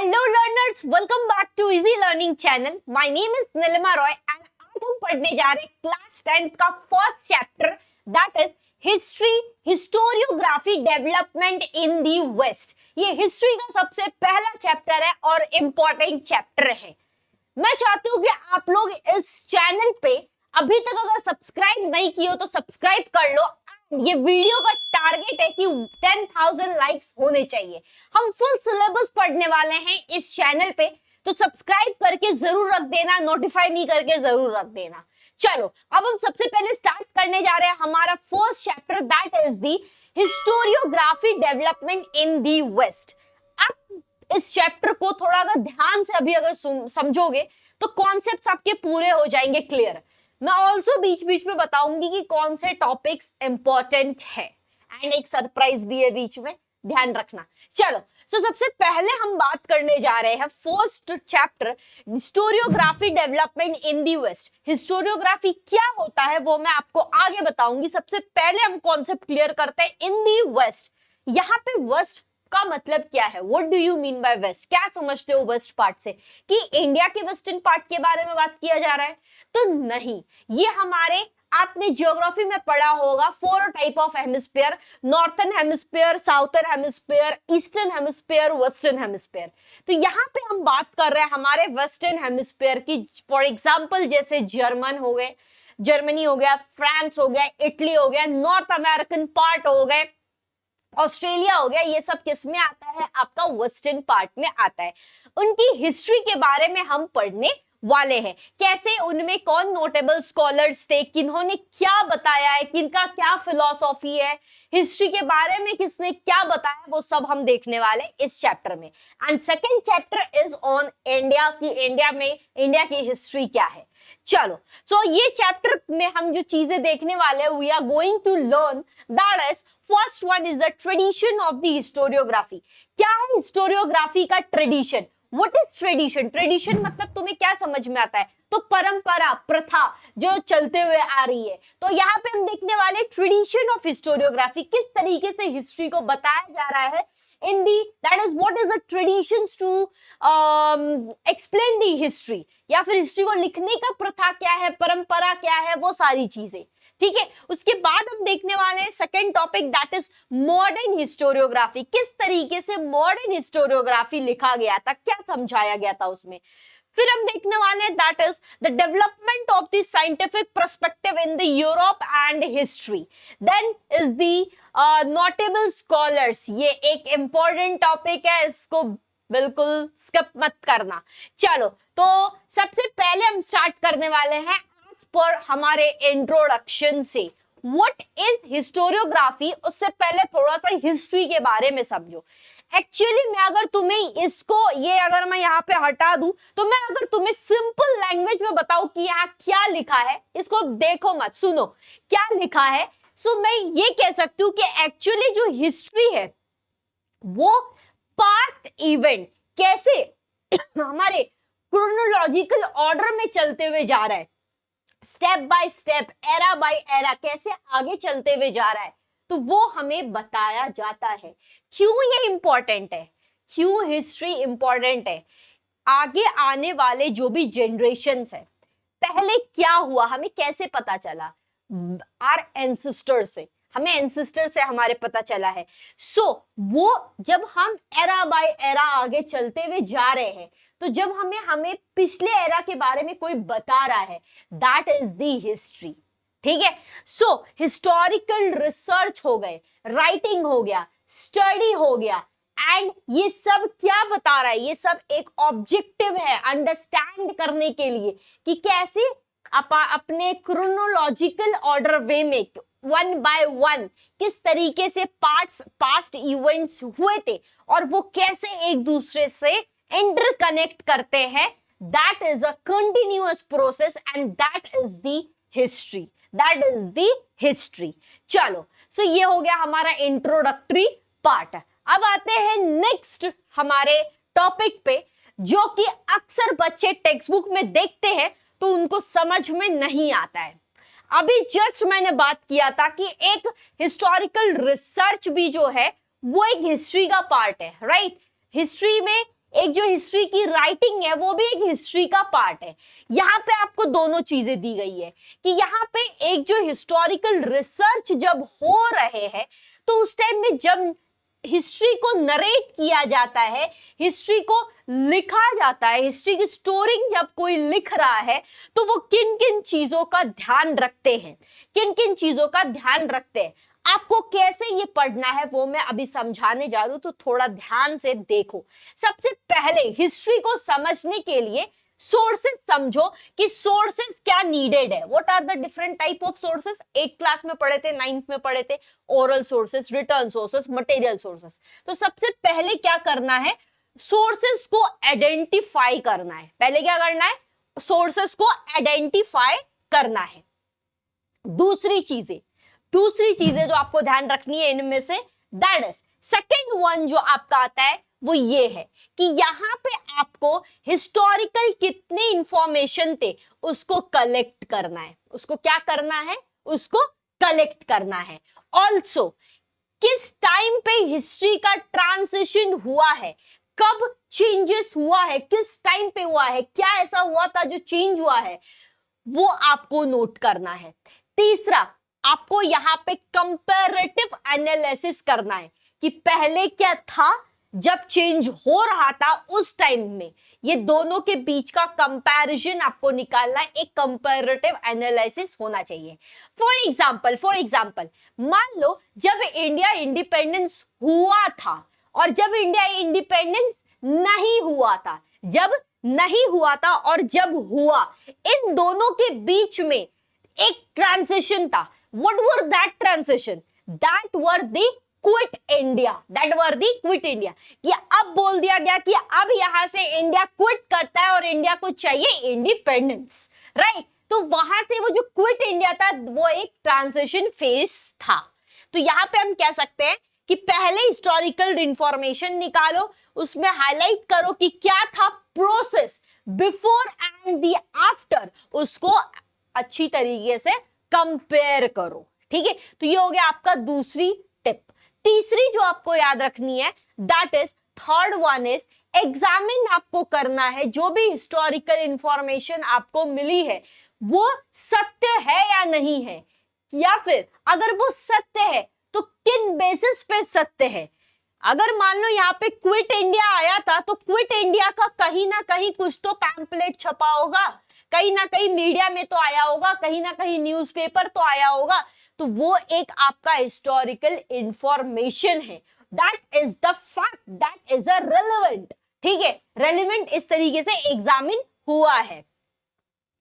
Hello learners, welcome back to easy learning channel. My name is Nilima Roy and आज हम पढ़ने जा रहे हैं क्लास 10th का first chapter, that is history, historiography development in the west. ये हिस्ट्री का सबसे पहला चैप्टर है और इम्पोर्टेंट चैप्टर है। मैं चाहती हूँ कि आप लोग इस चैनल पे अभी तक अगर सब्सक्राइब नहीं किए हो तो सब्सक्राइब कर लो। ये वीडियो का टारगेट है कि 10,000 लाइक्स होने चाहिए। हम फुल सिलेबस पढ़ने वाले हैं इस चैनल पे, तो सब्सक्राइब करके जरूर रख देना, नोटिफाई नहीं करके जरूर रख देना। चलो अब हम सबसे पहले स्टार्ट करने जा रहे हैं हमारा first chapter, that is the historiography development in the west. अब इस चैप्टर को थोड़ा अगर ध्यान से अभी अगर समझोगे तो कॉन्सेप्ट्स आपके पूरे हो जाएंगे क्लियर। मैं ऑल्सो बीच बीच में बताऊंगी कि कौन से टॉपिक्स इंपॉर्टेंट है एंड एक सरप्राइज भी है बीच में, ध्यान रखना। चलो सबसे पहले हम बात करने जा रहे हैं first chapter, historiography development in the west. Historiography क्या होता है वो मैं आपको आगे बताऊंगी। सबसे पहले हम कॉन्सेप्ट क्लियर करते हैं इन दी वेस्ट। यहाँ पे वेस्ट का मतलब क्या है, what do you mean by west? क्या समझते हो वेस्ट पार्ट से? कि इंडिया के वेस्टर्न पार्ट के बारे में बात किया जा रहा है? तो नहीं, ये हमारे, आपने ज्योग्राफी में पढ़ा होगा 4 type of hemisphere, northern hemisphere, southern hemisphere, eastern hemisphere, western hemisphere. तो यहाँ पे हम बात कर रहे हैं हमारे वेस्टर्न हेमिस्फीयर की। फॉर एग्जाम्पल जैसे जर्मन हो गए, जर्मनी हो गया, फ्रांस हो गया, इटली हो गया, नॉर्थ अमेरिकन पार्ट हो गए, ऑस्ट्रेलिया हो गया। ये सब किस में आता है? आपका वेस्टर्न पार्ट में आता है। उनकी हिस्ट्री के बारे में हम पढ़ने वाले हैं, कैसे उनमें कौन नोटेबल स्कॉलर्स थे, किन्होंने क्या बताया है, किनका क्या फिलॉसफी है, हिस्ट्री के बारे में किसने क्या बताया, वो सब हम देखने वाले इस चैप्टर में। And second chapter is on India, की इंडिया में इंडिया की हिस्ट्री क्या है। चलो ये चैप्टर में हम जो चीजें देखने वाले हैं, we are going to learn that is first one is the tradition of the historiography. क्या है हिस्टोरियोग्राफी का tradition? What is tradition? Tradition मतलब तुम्हें क्या समझ में आता है? तो परंपरा, प्रथा जो चलते हुए आ रही है। तो यहाँ पे हम देखने वाले ट्रेडिशन ऑफ हिस्टोरियोग्राफी, किस तरीके से हिस्ट्री को बताया जा रहा है in the, that is what is the traditions to explain the history, या फिर हिस्ट्री को लिखने का प्रथा क्या है, परंपरा क्या है, वो सारी चीजें। ठीक है, उसके बाद हम देखने वाले हैं second topic, that is modern historiography. किस तरीके से मॉडर्न हिस्टोरियोग्राफी लिखा गया था, क्या समझाया गया था उसमें। फिर हम देखने वाले हैं that is the development of the scientific perspective in the Europe and history. Then is the notable scholars. ये एक इंपॉर्टेंट टॉपिक है, इसको बिल्कुल स्किप मत करना। चलो तो सबसे पहले हम स्टार्ट करने वाले हैं एज पर हमारे इंट्रोडक्शन से। What is historiography? उससे पहले थोड़ा सा हिस्ट्री के बारे में समझो। एक्चुअली मैं अगर तुम्हें इसको, ये अगर मैं यहाँ पे हटा दूं, तो मैं अगर तुम्हें सिंपल लैंग्वेज में बताऊं कि यहाँ क्या लिखा है, इसको देखो मत, सुनो क्या लिखा है। सो मैं ये कह सकती हूँ कि एक्चुअली जो हिस्ट्री है वो पास्ट इवेंट कैसे हमारे क्रोनोलॉजिकल ऑर्डर में चलते हुए जा रहा है, step by step, era by era कैसे आगे चलते हुए जा रहा है, तो वो हमें बताया जाता है। क्यों ये इंपॉर्टेंट है, क्यों हिस्ट्री इंपॉर्टेंट है? आगे आने वाले जो भी जनरेशंस है, पहले क्या हुआ हमें कैसे पता चला? आर एंसेस्टर से, हमें एंसेस्टर से हमारे पता चला है। वो जब हम एरा बाय एरा आगे चलते हुए जा रहे हैं, तो जब हमें पिछले एरा के बारे में कोई बता रहा है, दैट इज द हिस्ट्री। ठीक है, हिस्टोरिकल रिसर्च हो गए, राइटिंग हो गया, स्टडी हो गया, एंड ये सब क्या बता रहा है? ये सब एक ऑब्जेक्टिव है अंडरस्टैंड करने के लिए कि कैसे अपने क्रोनोलॉजिकल ऑर्डर वे में वन बाय वन किस तरीके से पास्ट इवेंट्स हुए थे और वो कैसे एक दूसरे से इंटरकनेक्ट करते हैं। That is a continuous process and that is the history, that is the history. चलो ये हो गया हमारा इंट्रोडक्टरी पार्ट। अब आते हैं नेक्स्ट हमारे टॉपिक पे, जो कि अक्सर बच्चे टेक्स्ट बुक में देखते हैं तो उनको समझ में नहीं आता है। अभी जस्ट मैंने बात किया था कि एक हिस्टोरिकल रिसर्च भी जो है वो एक हिस्ट्री का पार्ट है, राइट? हिस्ट्री में एक जो हिस्ट्री की राइटिंग है वो भी एक हिस्ट्री का पार्ट है। यहाँ पे आपको दोनों चीजें दी गई है कि यहाँ पे एक जो हिस्टोरिकल रिसर्च जब हो रहे हैं तो उस टाइम में जब हिस्ट्री को नरेट किया जाता है, हिस्ट्री को लिखा जाता है, हिस्ट्री की स्टोरी जब कोई लिख रहा है तो वो किन किन चीजों का ध्यान रखते हैं, किन किन चीजों का ध्यान रखते हैं। आपको कैसे ये पढ़ना है वो मैं अभी समझाने जा रही हूं, तो थोड़ा ध्यान से देखो। सबसे पहले हिस्ट्री को समझने के लिए सोर्सेस समझो कि सोर्सेस क्या नीडेड है। What are the different type of sources, 8th class में पढ़े थे, 9th में पढ़े थे। Oral sources, written sources, material sources. तो सबसे पहले क्या करना है, सोर्सेस को आइडेंटिफाई करना है। पहले क्या करना है, सोर्सेस को आइडेंटिफाई करना है। दूसरी चीजें जो आपको ध्यान रखनी है इनमें से, दैट इज सेकेंड वन जो आपका आता है वो ये है कि यहां पे आपको हिस्टोरिकल कितने इंफॉर्मेशन थे उसको कलेक्ट करना है। उसको क्या करना है, उसको कलेक्ट करना है। ऑल्सो किस टाइम पे हिस्ट्री का ट्रांजिशन हुआ है, कब चेंजेस हुआ है, किस टाइम पे हुआ है, क्या ऐसा हुआ था जो चेंज हुआ है, वो आपको नोट करना है। तीसरा, आपको यहां पे कंपैरेटिव एनालिसिस करना है कि पहले क्या था, जब चेंज हो रहा था उस टाइम में, ये दोनों के बीच का कंपैरिजन आपको निकालना है। एक कंपैरेटिव एनालिसिस होना चाहिए। फॉर एग्जांपल मान लो जब इंडिया इंडिपेंडेंस हुआ था और जब इंडिया इंडिपेंडेंस नहीं हुआ था, जब नहीं हुआ था और जब हुआ, इन दोनों के बीच में एक ट्रांजिशन था। What were that transition? That were the quit India. That were the quit India. कि अब बोल दिया गया कि अब यहां से इंडिया क्विट करता है और इंडिया को चाहिए इंडिपेंडेंस, राइट? तो वहां से वो जो क्विट इंडिया था वो एक ट्रांजिशन फेज था। तो यहां पे हम कह सकते हैं कि पहले हिस्टोरिकल इंफॉर्मेशन निकालो, उसमें हाईलाइट करो कि क्या था process before and the after, उसको अच्छी तरीके से कंपेयर करो। ठीक है, तो ये हो गया आपका दूसरी टिप। तीसरी जो आपको याद रखनी है, that is third one is examine आपको करना है जो भी हिस्टोरिकल इंफॉर्मेशन आपको मिली है वो सत्य है या नहीं है, या फिर अगर वो सत्य है तो किन बेसिस पे सत्य है। अगर मान लो यहाँ पे क्विट इंडिया आया था तो क्विट इंडिया का कहीं ना कहीं कुछ तो पैम्पलेट छपा होगा, कहीं ना कहीं मीडिया में तो आया होगा, कहीं ना कहीं न्यूज़पेपर तो आया होगा। तो वो एक आपका हिस्टोरिकल इंफॉर्मेशन है। That is the fact, that is a relevant. ठीक है, रेलेवेंट इस तरीके से एग्जामिन हुआ है।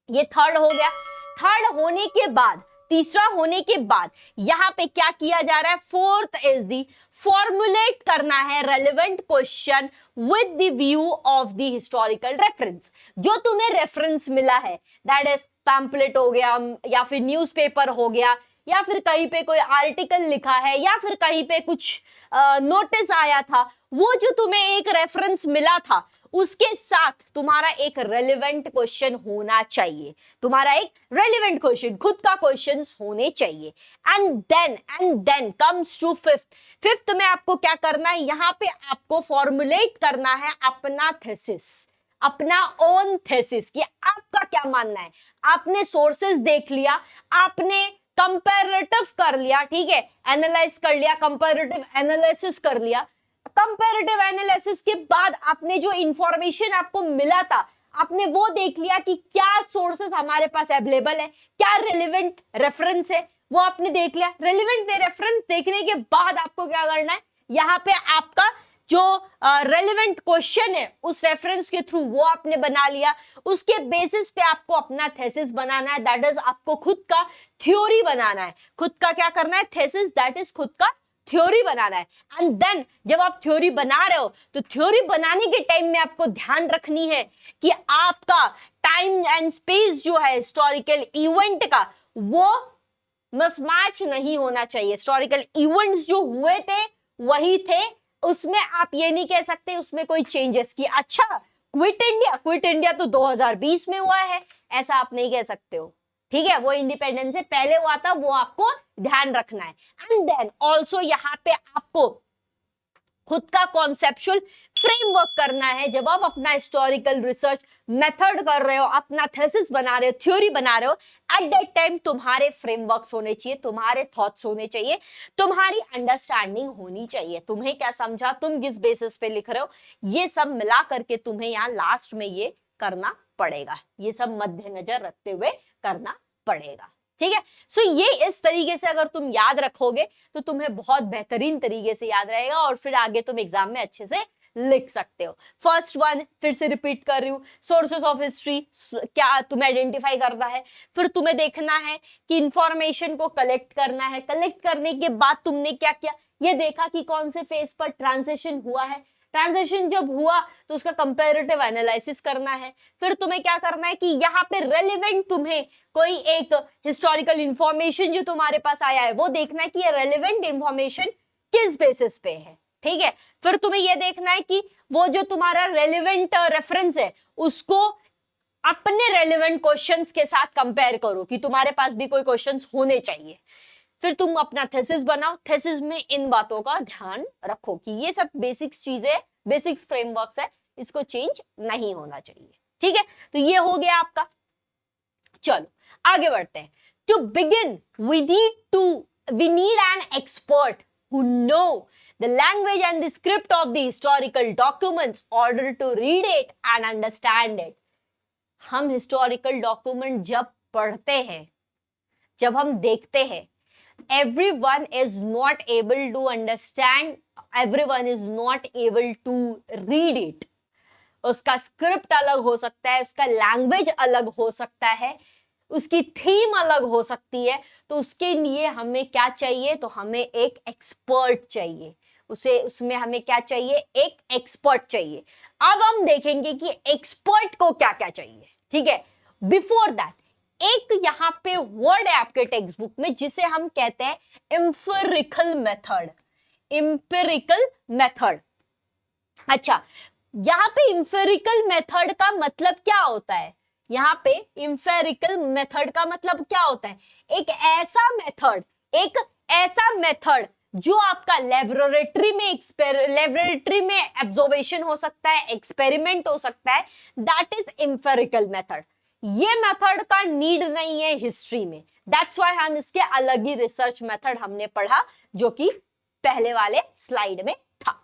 ये थर्ड हो गया। थर्ड होने के बाद, तीसरा होने के बाद यहां पे क्या किया जा रहा है, फोर्थ इज दी फॉर्मुलेट करना है relevant question with the view of the historical reference. जो तुम्हें रेफरेंस मिला है, दैट इज पैम्पलेट हो गया या फिर न्यूज़पेपर हो गया या फिर कहीं पे कोई आर्टिकल लिखा है या फिर कहीं पे कुछ नोटिस आया था, वो जो तुम्हें एक रेफरेंस मिला था उसके साथ तुम्हारा एक रेलेवेंट क्वेश्चन होना चाहिए। तुम्हारा एक रेलेवेंट क्वेश्चन, खुद का क्वेश्चंस होने चाहिए। And then comes to fifth में आपको क्या करना है, यहां पे आपको फॉर्मुलेट करना है अपना थीसिस, अपना ओन थीसिस कि आपका क्या मानना है। आपने सोर्सेस देख लिया, आपने कंपैरेटिव कर लिया, ठीक है, एनालाइज कर लिया, कंपैरेटिव एनालिसिस कर लिया। कंपैरेटिव एनालिसिस के बाद आपने जो इंफॉर्मेशन आपको मिला था आपने वो देख लिया कि क्या सोर्सेस हमारे पास अवेलेबल है, क्या रेलेवेंट रेफरेंस है, वो आपने देख लिया। रेलेवेंट रेफरेंस देखने के बाद आपको क्या करना है, यहाँ पे आपका जो रेलेवेंट क्वेश्चन है उस रेफरेंस के थ्रू वो आपने बना लिया। उसके बेसिस पे आपको अपना थीसिस बनाना है, दैट इज आपको खुद का थ्योरी बनाना है। खुद का क्या करना है, थीसिस, दैट इज खुद का थ्योरी बनाना है। एंड देन जब आप थ्योरी बना रहे हो तो थ्योरी बनाने के टाइम में आपको ध्यान रखनी है कि आपका टाइम एंड स्पेस जो है हिस्टोरिकल इवेंट का वो मिसमैच नहीं होना चाहिए। हिस्टोरिकल इवेंट्स जो हुए थे वही थे, उसमें आप ये नहीं कह सकते उसमें कोई चेंजेस की। अच्छा क्विट इंडिया तो 2020 में हुआ है, ऐसा आप नहीं कह सकते हो। ठीक है, वो इंडिपेंडेंस से पहले हुआ था, वो आपको ध्यान रखना है। एंड देन ऑल्सो यहाँ पे आपको खुद का कॉन्सेप्चुअल फ्रेमवर्क करना है। जब आप अपना हिस्टोरिकल रिसर्च मेथड कर रहे हो, अपना थीसिस बना रहे हो, थ्योरी बना रहे हो, एट दैट टाइम तुम्हारे फ्रेमवर्क्स होने चाहिए, तुम्हारे थॉट्स होने चाहिए, तुम्हारी अंडरस्टैंडिंग होनी चाहिए। तुम्हें क्या समझा, तुम किस बेसिस पे लिख रहे हो, ये सब मिला करके तुम्हें यहाँ लास्ट में ये करना पड़ेगा। ये सब मद्देनजर रखते हुए करना पड़ेगा, ठीक है। सो ये इस तरीके से अगर तुम याद रखोगे तो तुम्हें बहुत बेहतरीन तरीके से याद रहेगा और फिर आगे तुम एग्जाम में अच्छे से लिख सकते हो। फर्स्ट वन फिर से रिपीट कर रही हूँ, सोर्सेस ऑफ हिस्ट्री क्या तुम्हें आइडेंटिफाई करना है, फिर तुम्हें देखना है कि इंफॉर्मेशन को कलेक्ट करना है, कलेक्ट करने के बाद तुमने क्या किया, ये देखा कि कौन से फेज पर ट्रांजिशन हुआ है, ट्रांजिशन जब हुआ तो उसका कंपैरेटिव एनालिसिस करना है, फिर तुम्हें क्या करना है कि यहाँ पे रेलेवेंट तुम्हें कोई एक हिस्टोरिकल इंफॉर्मेशन जो तुम्हारे पास आया है वो देखना है कि ये रेलेवेंट इंफॉर्मेशन किस बेसिस पे है, ठीक है। फिर तुम्हें ये देखना है कि वो जो तुम्हारा रेलेवेंट रेफरेंस है उसको अपने रेलेवेंट क्वेश्चंस के साथ कंपेयर करो कि तुम्हारे पास भी कोई क्वेश्चंस होने चाहिए। फिर तुम अपना थीसिस बनाओ, थीसिस में इन बातों का ध्यान रखो कि ये सब बेसिक्स चीजें, बेसिक्स फ्रेमवर्क्स है, इसको चेंज नहीं होना चाहिए, ठीक है। तो ये हो गया आपका। चलो आगे बढ़ते हैं। To begin we need an expert who know the language and the script of the historical documents order to read it and understand it. हम हिस्टोरिकल डॉक्यूमेंट जब पढ़ते हैं, जब हम देखते हैं, everyone is not able to understand, everyone is not able to read it. उसका script अलग हो सकता है, उसका लैंग्वेज अलग हो सकता है, उसकी थीम अलग हो सकती है, तो उसके लिए हमें क्या चाहिए, तो हमें एक एक्सपर्ट चाहिए, उसमें हमें क्या चाहिए, एक एक्सपर्ट चाहिए। अब हम देखेंगे कि एक्सपर्ट को क्या क्या चाहिए, ठीक है। बिफोर दैट एक यहाँ पे वर्ड है आपके टेक्स्ट बुक में जिसे हम कहते हैं एम्पिरिकल मेथड, एम्पिरिकल मेथड। अच्छा, यहाँ पे एम्पिरिकल मेथड का मतलब क्या होता है, यहाँ पे एम्पिरिकल मेथड का मतलब क्या होता है, एक ऐसा मेथड जो आपका लेबोरेटरी में ऑब्जर्वेशन हो सकता है, एक्सपेरिमेंट हो सकता है, दैट इज एम्पिरिकल मेथड। ये मेथड का नीड नहीं है हिस्ट्री में, दैट्स व्हाई हम इसके अलग ही रिसर्च मेथड हमने पढ़ा जो कि पहले वाले स्लाइड में था।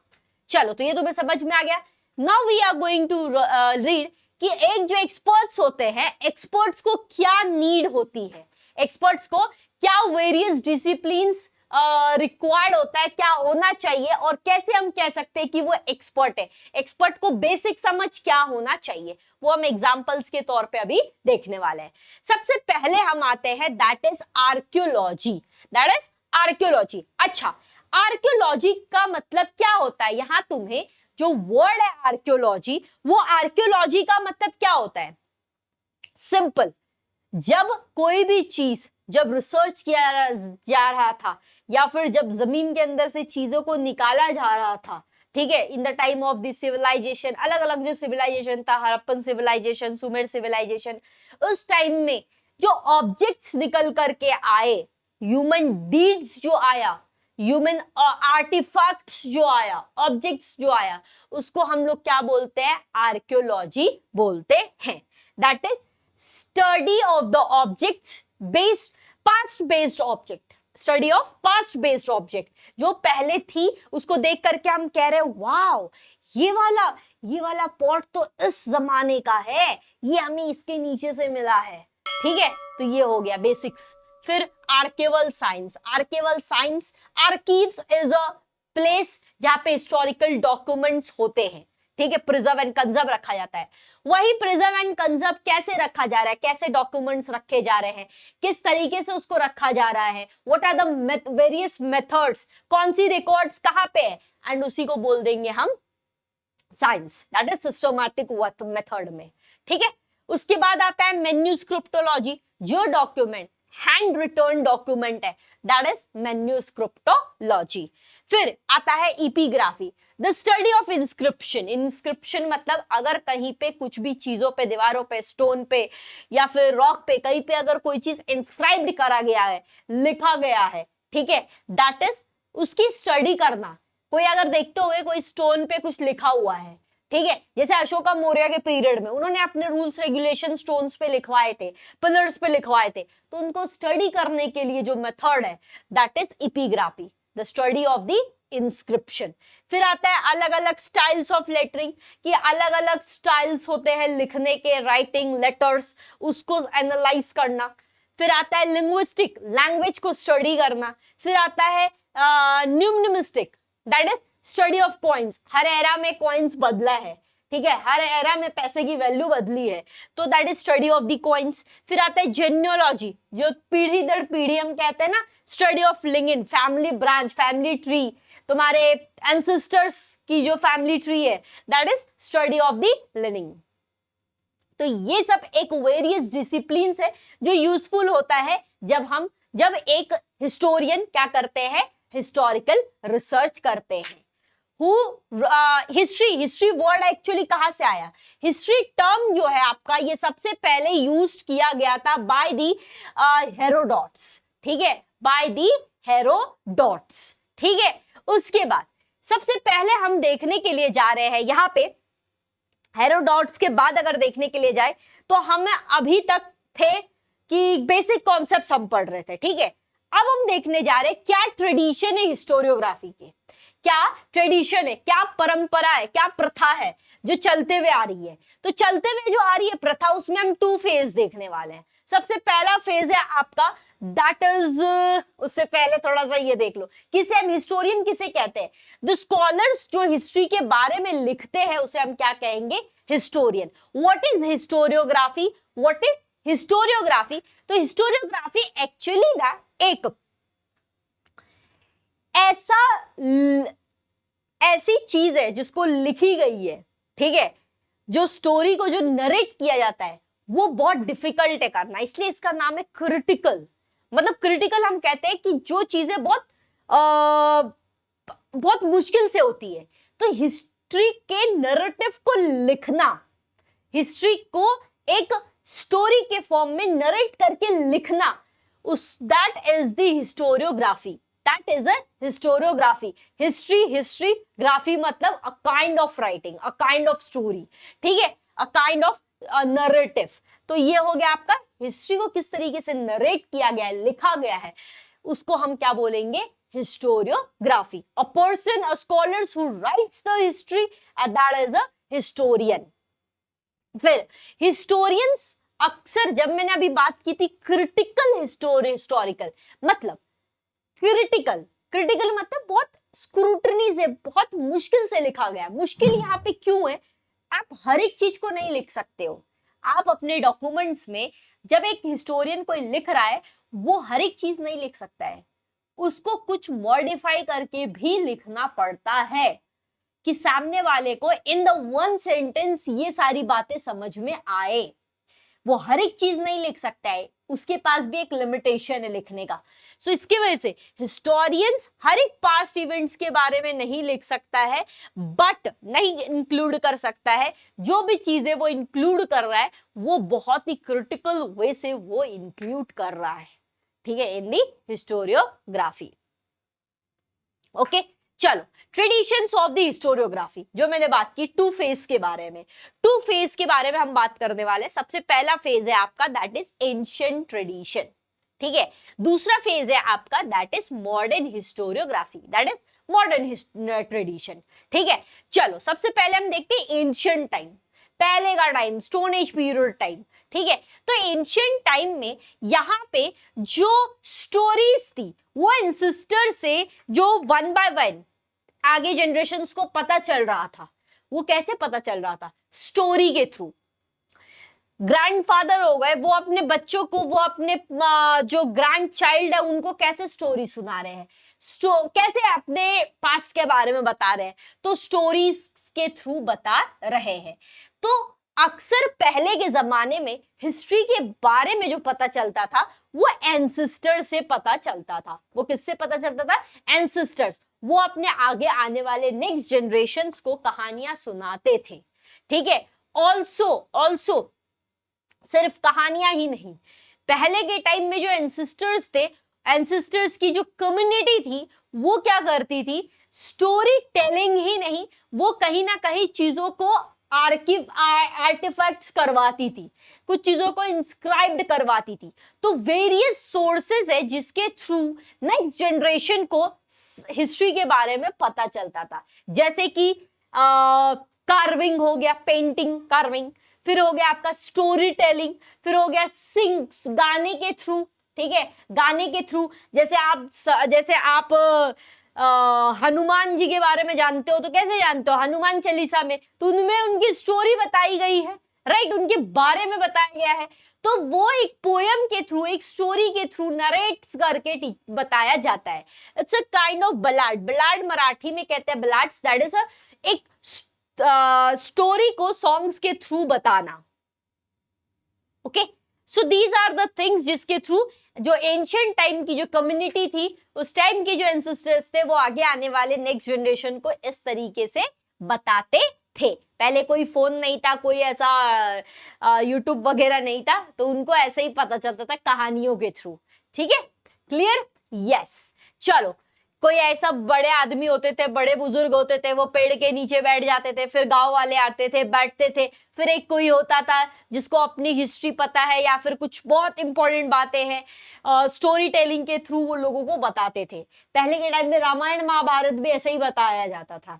चलो तो ये तुम्हें समझ में आ गया। Now we are going to read कि एक जो एक्सपर्ट्स होते हैं, एक्सपर्ट्स को क्या नीड होती है, एक्सपर्ट्स को क्या वेरियस डिसिप्लिन्स रिक्वायर्ड होता है, क्या होना चाहिए, और कैसे हम कह सकते हैं कि वो एक्सपर्ट है, एक्सपर्ट को बेसिक समझ क्या होना चाहिए, वो हम एग्जांपल्स के तौर पे अभी देखने वाले हैं। सबसे पहले हम आते हैं that is archaeology, that is archaeology. अच्छा, आर्कियोलॉजी का मतलब क्या होता है, यहां तुम्हें जो वर्ड है आर्कियोलॉजी, वो आर्कियोलॉजी का मतलब क्या होता है, सिंपल, जब कोई भी चीज जब रिसर्च किया जा रहा था या फिर जब जमीन के अंदर से चीजों को निकाला जा रहा था, ठीक है, in the time of the civilization, अलग अलग जो सिविलाइजेशन था, हड़प्पन सिविलाइजेशन, सुमेर सिविलाइजेशन, उस टाइम में जो ऑब्जेक्ट्स निकल करके आए, ह्यूमन डीड्स जो आया, ह्यूमन आर्टिफैक्ट्स जो आया, ऑब्जेक्ट्स जो आया, उसको हम लोग क्या बोलते हैं, आर्कियोलॉजी बोलते हैं। That is study of the objects based, past based object, study of past based object, जो पहले थी उसको देख करके हम कह रहे हैं वाओ, ये वाला पॉट तो इस जमाने का है, ये हमें इसके नीचे से मिला है, ठीक है। तो ये हो गया बेसिक्स। फिर archival science, archival science, archives is a place जहां पे हिस्टोरिकल डॉक्यूमेंट्स होते हैं, ठीक है, प्रिजर्व एंड कंजर्व रखा जाता है। वही प्रिजर्व एंड कंजर्व कैसे रखा जा रहा है, कैसे डॉक्यूमेंट्स रखे जा रहे हैं, किस तरीके से उसको रखा जा रहा है, what are the various methods, कौन सी रिकॉर्ड्स कहां पे है, एंड उसी को बोल देंगे हम science, that is systematic method में, ठीक है। उसके बाद आता है मैन्युस्क्रिप्टोलॉजी, जो डॉक्यूमेंट हैंड रिटर्न डॉक्यूमेंट है, दैट इज मैन्युस्क्रिप्टोलॉजी। फिर आता है epigraphy, the study of inscription, inscription मतलब अगर कहीं पे कुछ भी चीजों पे, दीवारों पे, स्टोन पे या फिर रॉक पे, कहीं पे अगर कोई चीज इंस्क्राइब्ड करा गया है, लिखा गया है, ठीक है, दैट इज उसकी स्टडी करना, कोई अगर देखते होगे कोई स्टोन पे कुछ लिखा हुआ है, ठीक है, जैसे अशोका मौर्य के पीरियड में उन्होंने अपने रूल्स रेगुलेशन स्टोन्स पे लिखवाए थे, पिलर्स पे लिखवाए थे, तो उनको स्टडी करने के लिए जो मेथड है that is epigraphy, the study of the inscription. फिर आता है अलग अलग स्टाइल्स ऑफ लेटरिंग, कि अलग अलग स्टाइल्स होते हैं लिखने के, राइटिंग लेटर्स, उसको एनालाइज करना। फिर आता है लिंग्विस्टिक, लैंग्वेज को स्टडी करना। फिर आता है numismatic, that is study of coins, हर एरा में कॉइन्स बदला है, ठीक है, हर एरा में पैसे की वैल्यू बदली है, तो that is study of the coins. फिर आता है जेन्योलॉजी, जो पीढ़ी दर पीढ़ी हम कहते हैं ना, study of lineage, family branch, family tree, तुम्हारे एंसेस्टर्स की जो फैमिली ट्री है that is study of the lineage. तो ये सब एक वेरियस डिसिप्लिन्स है जो यूजफुल होता है जब एक हिस्टोरियन क्या करते हैं, हिस्टोरिकल रिसर्च करते हैं। हिस्ट्री वर्ड एक्चुअली कहां से आया? हिस्ट्री टर्म जो है आपका, ये सबसे पहले यूज किया गया था बाय दी हेरोडोट्स, ठीक है, बाय दी हेरोडोट्स, ठीक है। उसके बाद सबसे पहले हम देखने के लिए जा रहे हैं यहाँ पे हेरोडोट्स के बाद अगर देखने के लिए जाए तो हम अभी तक थे कि बेसिक कॉन्सेप्ट्स हम पढ़ रहे थे, ठीक है। अब हम देखने जा रहे हैं क्या ट्रेडिशन है हिस्टोरियोग्राफी के, क्या ट्रेडिशन है, क्या परंपरा है, क्या प्रथा है जो चलते हुए आ रही है। तो चलते हुए जो आ रही है प्रथा, उसमें हम 2 फेज देखने वाले हैं। सबसे पहला फेज है आपका दैट इज, उससे पहले थोड़ा सा ये देख लो, किसे हम हिस्टोरियन किसे कहते हैं? द स्कॉलर्स जो हिस्ट्री के बारे में लिखते हैं उसे हम क्या कहेंगे? Historian. What is historiography? What is historiography? तो हिस्टोरियोग्राफी एक्चुअली ना एक ऐसी चीज है जिसको लिखी गई है, ठीक है, जो स्टोरी को जो नरेट किया जाता है वो बहुत डिफिकल्ट है करना, इसलिए इसका नाम है क्रिटिकल। मतलब क्रिटिकल हम कहते हैं कि जो चीजें बहुत मुश्किल से होती है। तो हिस्ट्री के नरेटिव को लिखना, हिस्ट्री को एक स्टोरी के फॉर्म में नरेट करके लिखना, that is the historiography, that is a historiography. Historiography मतलब a kind of writing, a kind of story, ठीक है, अ काइंड ऑफ नरेटिव। तो ये हो गया आपका हिस्ट्री को किस तरीके से नरेट किया गया है, लिखा गया है, उसको हम क्या बोलेंगे? Historiography. A person, a scholars who rights the history, that is a historian. फिर हिस्टोरियंस अक्सर, जब मैंने अभी बात की थी क्रिटिकल हिस्टोरिकल, मतलब क्रिटिकल मतलब बहुत स्क्रूटनी से, बहुत मुश्किल से लिखा गया। मुश्किल यहाँ पे क्यों है? आप हर एक चीज को नहीं लिख सकते हो। आप अपने डॉक्यूमेंट्स में जब एक हिस्टोरियन कोई लिख रहा है वो हर एक चीज नहीं लिख सकता है, उसको कुछ मॉडिफाई करके भी लिखना पड़ता है कि सामने वाले को इन द 1 सेंटेंस ये सारी बातें समझ में आए। वो हर एक चीज नहीं लिख सकता है, उसके पास भी एक लिमिटेशन है लिखने का। सो इसकी वजह से हिस्टोरियंस हर एक पास्ट इवेंट्स के बारे में नहीं लिख सकता है, बट नहीं इंक्लूड कर सकता है। जो भी चीजें वो इंक्लूड कर रहा है वो बहुत ही क्रिटिकल वे से वो इंक्लूड कर रहा है, ठीक है, इन दी हिस्टोरियोग्राफी। ओके, चलो ट्रेडिशंस ऑफ द हिस्टोरियोग्राफी, जो मैंने बात की 2 फेज के बारे में, 2 फेज के बारे में हम बात करने वाले हैं। सबसे पहला फेज है आपका दैट इज एंशिएंट ट्रेडिशन, ठीक है। दूसरा फेज है आपका that is modern historiography, that is modern tradition, ठीक है। चलो सबसे पहले हम देखते हैं एंशिएंट टाइम, पहले का time, stone age period time, ठीक है। तो एंशिएंट टाइम में यहाँ पे जो स्टोरीज थी वो एंसेस्टर से जो 1 बाय 1 आगे जनरेशन्स को पता चल रहा था, वो कैसे पता चल रहा था? स्टोरी के थ्रू। ग्रैंडफादर हो गए, वो अपने बच्चों को, वो अपने जो ग्रैंड चाइल्ड है उनको कैसे स्टोरी सुना रहे हैं, कैसे अपने पास्ट के बारे में बता रहे हैं, तो स्टोरीज के थ्रू बता रहे हैं। तो अक्सर पहले के जमाने में हिस्ट्री के बारे में जो पता चलता था वो एंसेस्टर से पता चलता था। वो किससे पता चलता था? एंसेस्टर्स। वो अपने आगे आने वाले नेक्स्ट जनरेशन्स को कहानियां सुनाते थे, ठीक है। ऑल्सो सिर्फ कहानियां ही नहीं, पहले के टाइम में जो एंसेस्टर्स थे, एंसेस्टर्स की जो कम्युनिटी थी वो क्या करती थी, स्टोरी टेलिंग ही नहीं, वो कहीं ना कहीं चीजों को आर्टिफैक्ट्स करवाती थी, कुछ चीजों को इंस्क्राइब्ड करवाती थी। तो वेरियस सोर्सेज है जिसके थ्रू नेक्स्ट जनरेशन को हिस्ट्री के बारे में पता चलता था, जैसे कि कार्विंग हो गया, पेंटिंग कार्विंग, फिर हो गया आपका स्टोरी टेलिंग, फिर हो गया सिंग्स गाने के थ्रू, ठीक है, गाने के थ्रू। जैसे आप हनुमान जी के बारे में जानते हो तो कैसे जानते हो, हनुमान चालीसा में तो उनमें उनकी स्टोरी बताई गई है, राइट, उनके बारे में बताया गया है। तो वो एक पोयम के थ्रू, एक स्टोरी के थ्रू नरेट्स करके बताया जाता है। It's a kind of ballad, ballad Marathi में कहते हैं बलाड्स, दैट इज एक स्टोरी को सॉन्ग्स के थ्रू बताना। Okay, so these are the things जिसके थ्रू जो एंशिएंट टाइम की जो कम्युनिटी थी, उस टाइम के जो एंसेस्टर्स थे, वो आगे आने वाले नेक्स्ट जनरेशन को इस तरीके से बताते थे। पहले कोई फोन नहीं था, कोई ऐसा यूट्यूब वगैरह नहीं था, तो उनको ऐसे ही पता चलता था कहानियों के थ्रू। ठीक है, क्लियर? यस। चलो, कोई ऐसा बड़े आदमी होते थे, बड़े बुजुर्ग होते थे, वो पेड़ के नीचे बैठ जाते थे, फिर गांव वाले आते थे, बैठते थे, फिर एक कोई होता था जिसको अपनी हिस्ट्री पता है या फिर कुछ बहुत इंपॉर्टेंट बातें हैं, स्टोरी टेलिंग के थ्रू वो लोगों को बताते थे। पहले के टाइम में रामायण महाभारत भी ऐसे ही बताया जाता था।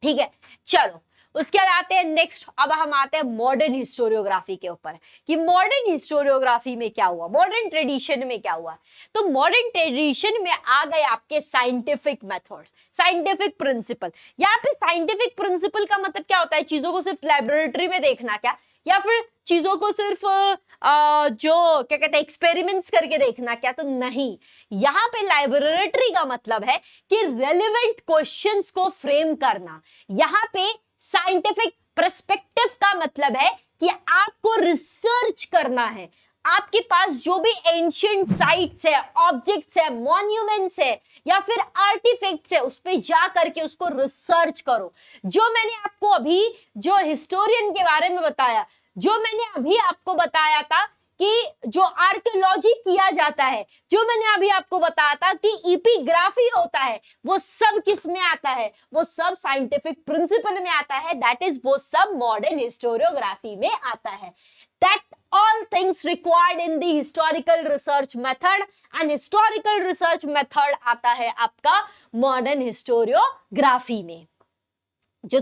ठीक है, चलो उसके बाद आते हैं नेक्स्ट। अब हम आते हैं मॉडर्न हिस्टोरियोग्राफी के ऊपर कि मॉडर्न हिस्टोरियोग्राफी में क्या हुआ, मॉडर्न ट्रेडिशन में क्या हुआ। तो मॉडर्न ट्रेडिशन में आ गए आपके साइंटिफिक मेथड, साइंटिफिक प्रिंसिपल। यहाँ पे साइंटिफिक प्रिंसिपल का मतलब क्या होता है, चीजों को सिर्फ लैबोरेटरी में देखना क्या, या फिर चीजों को सिर्फ जो क्या कहते हैं एक्सपेरिमेंट्स करके देखना क्या, तो नहीं। यहाँ पे लैबोरेटरी का मतलब है कि रेलेवेंट क्वेश्चंस को फ्रेम करना। यहाँ पे साइंटिफिक पर्सपेक्टिव का मतलब है कि आपको रिसर्च करना है, आपके पास जो भी एंशिएंट साइट्स है, ऑब्जेक्ट्स है, मॉन्यूमेंट्स है या फिर आर्टिफैक्ट्स है, उस पे जा करके उसको रिसर्च करो। जो मैंने आपको अभी जो हिस्टोरियन के बारे में बताया, जो मैंने अभी आपको बताया था कि जो आर्कियोलॉजी किया जाता है, जो मैंने अभी आपको बताया था कि इपिग्राफी होता है, वो सब किस में आता है, वो सब साइंटिफिक प्रिंसिपल में आता है, दैट इज वो सब मॉडर्न हिस्टोरियोग्राफी में आता है। That all things required in the historical research method, and historical research method आता है आपका modern historiography में। जो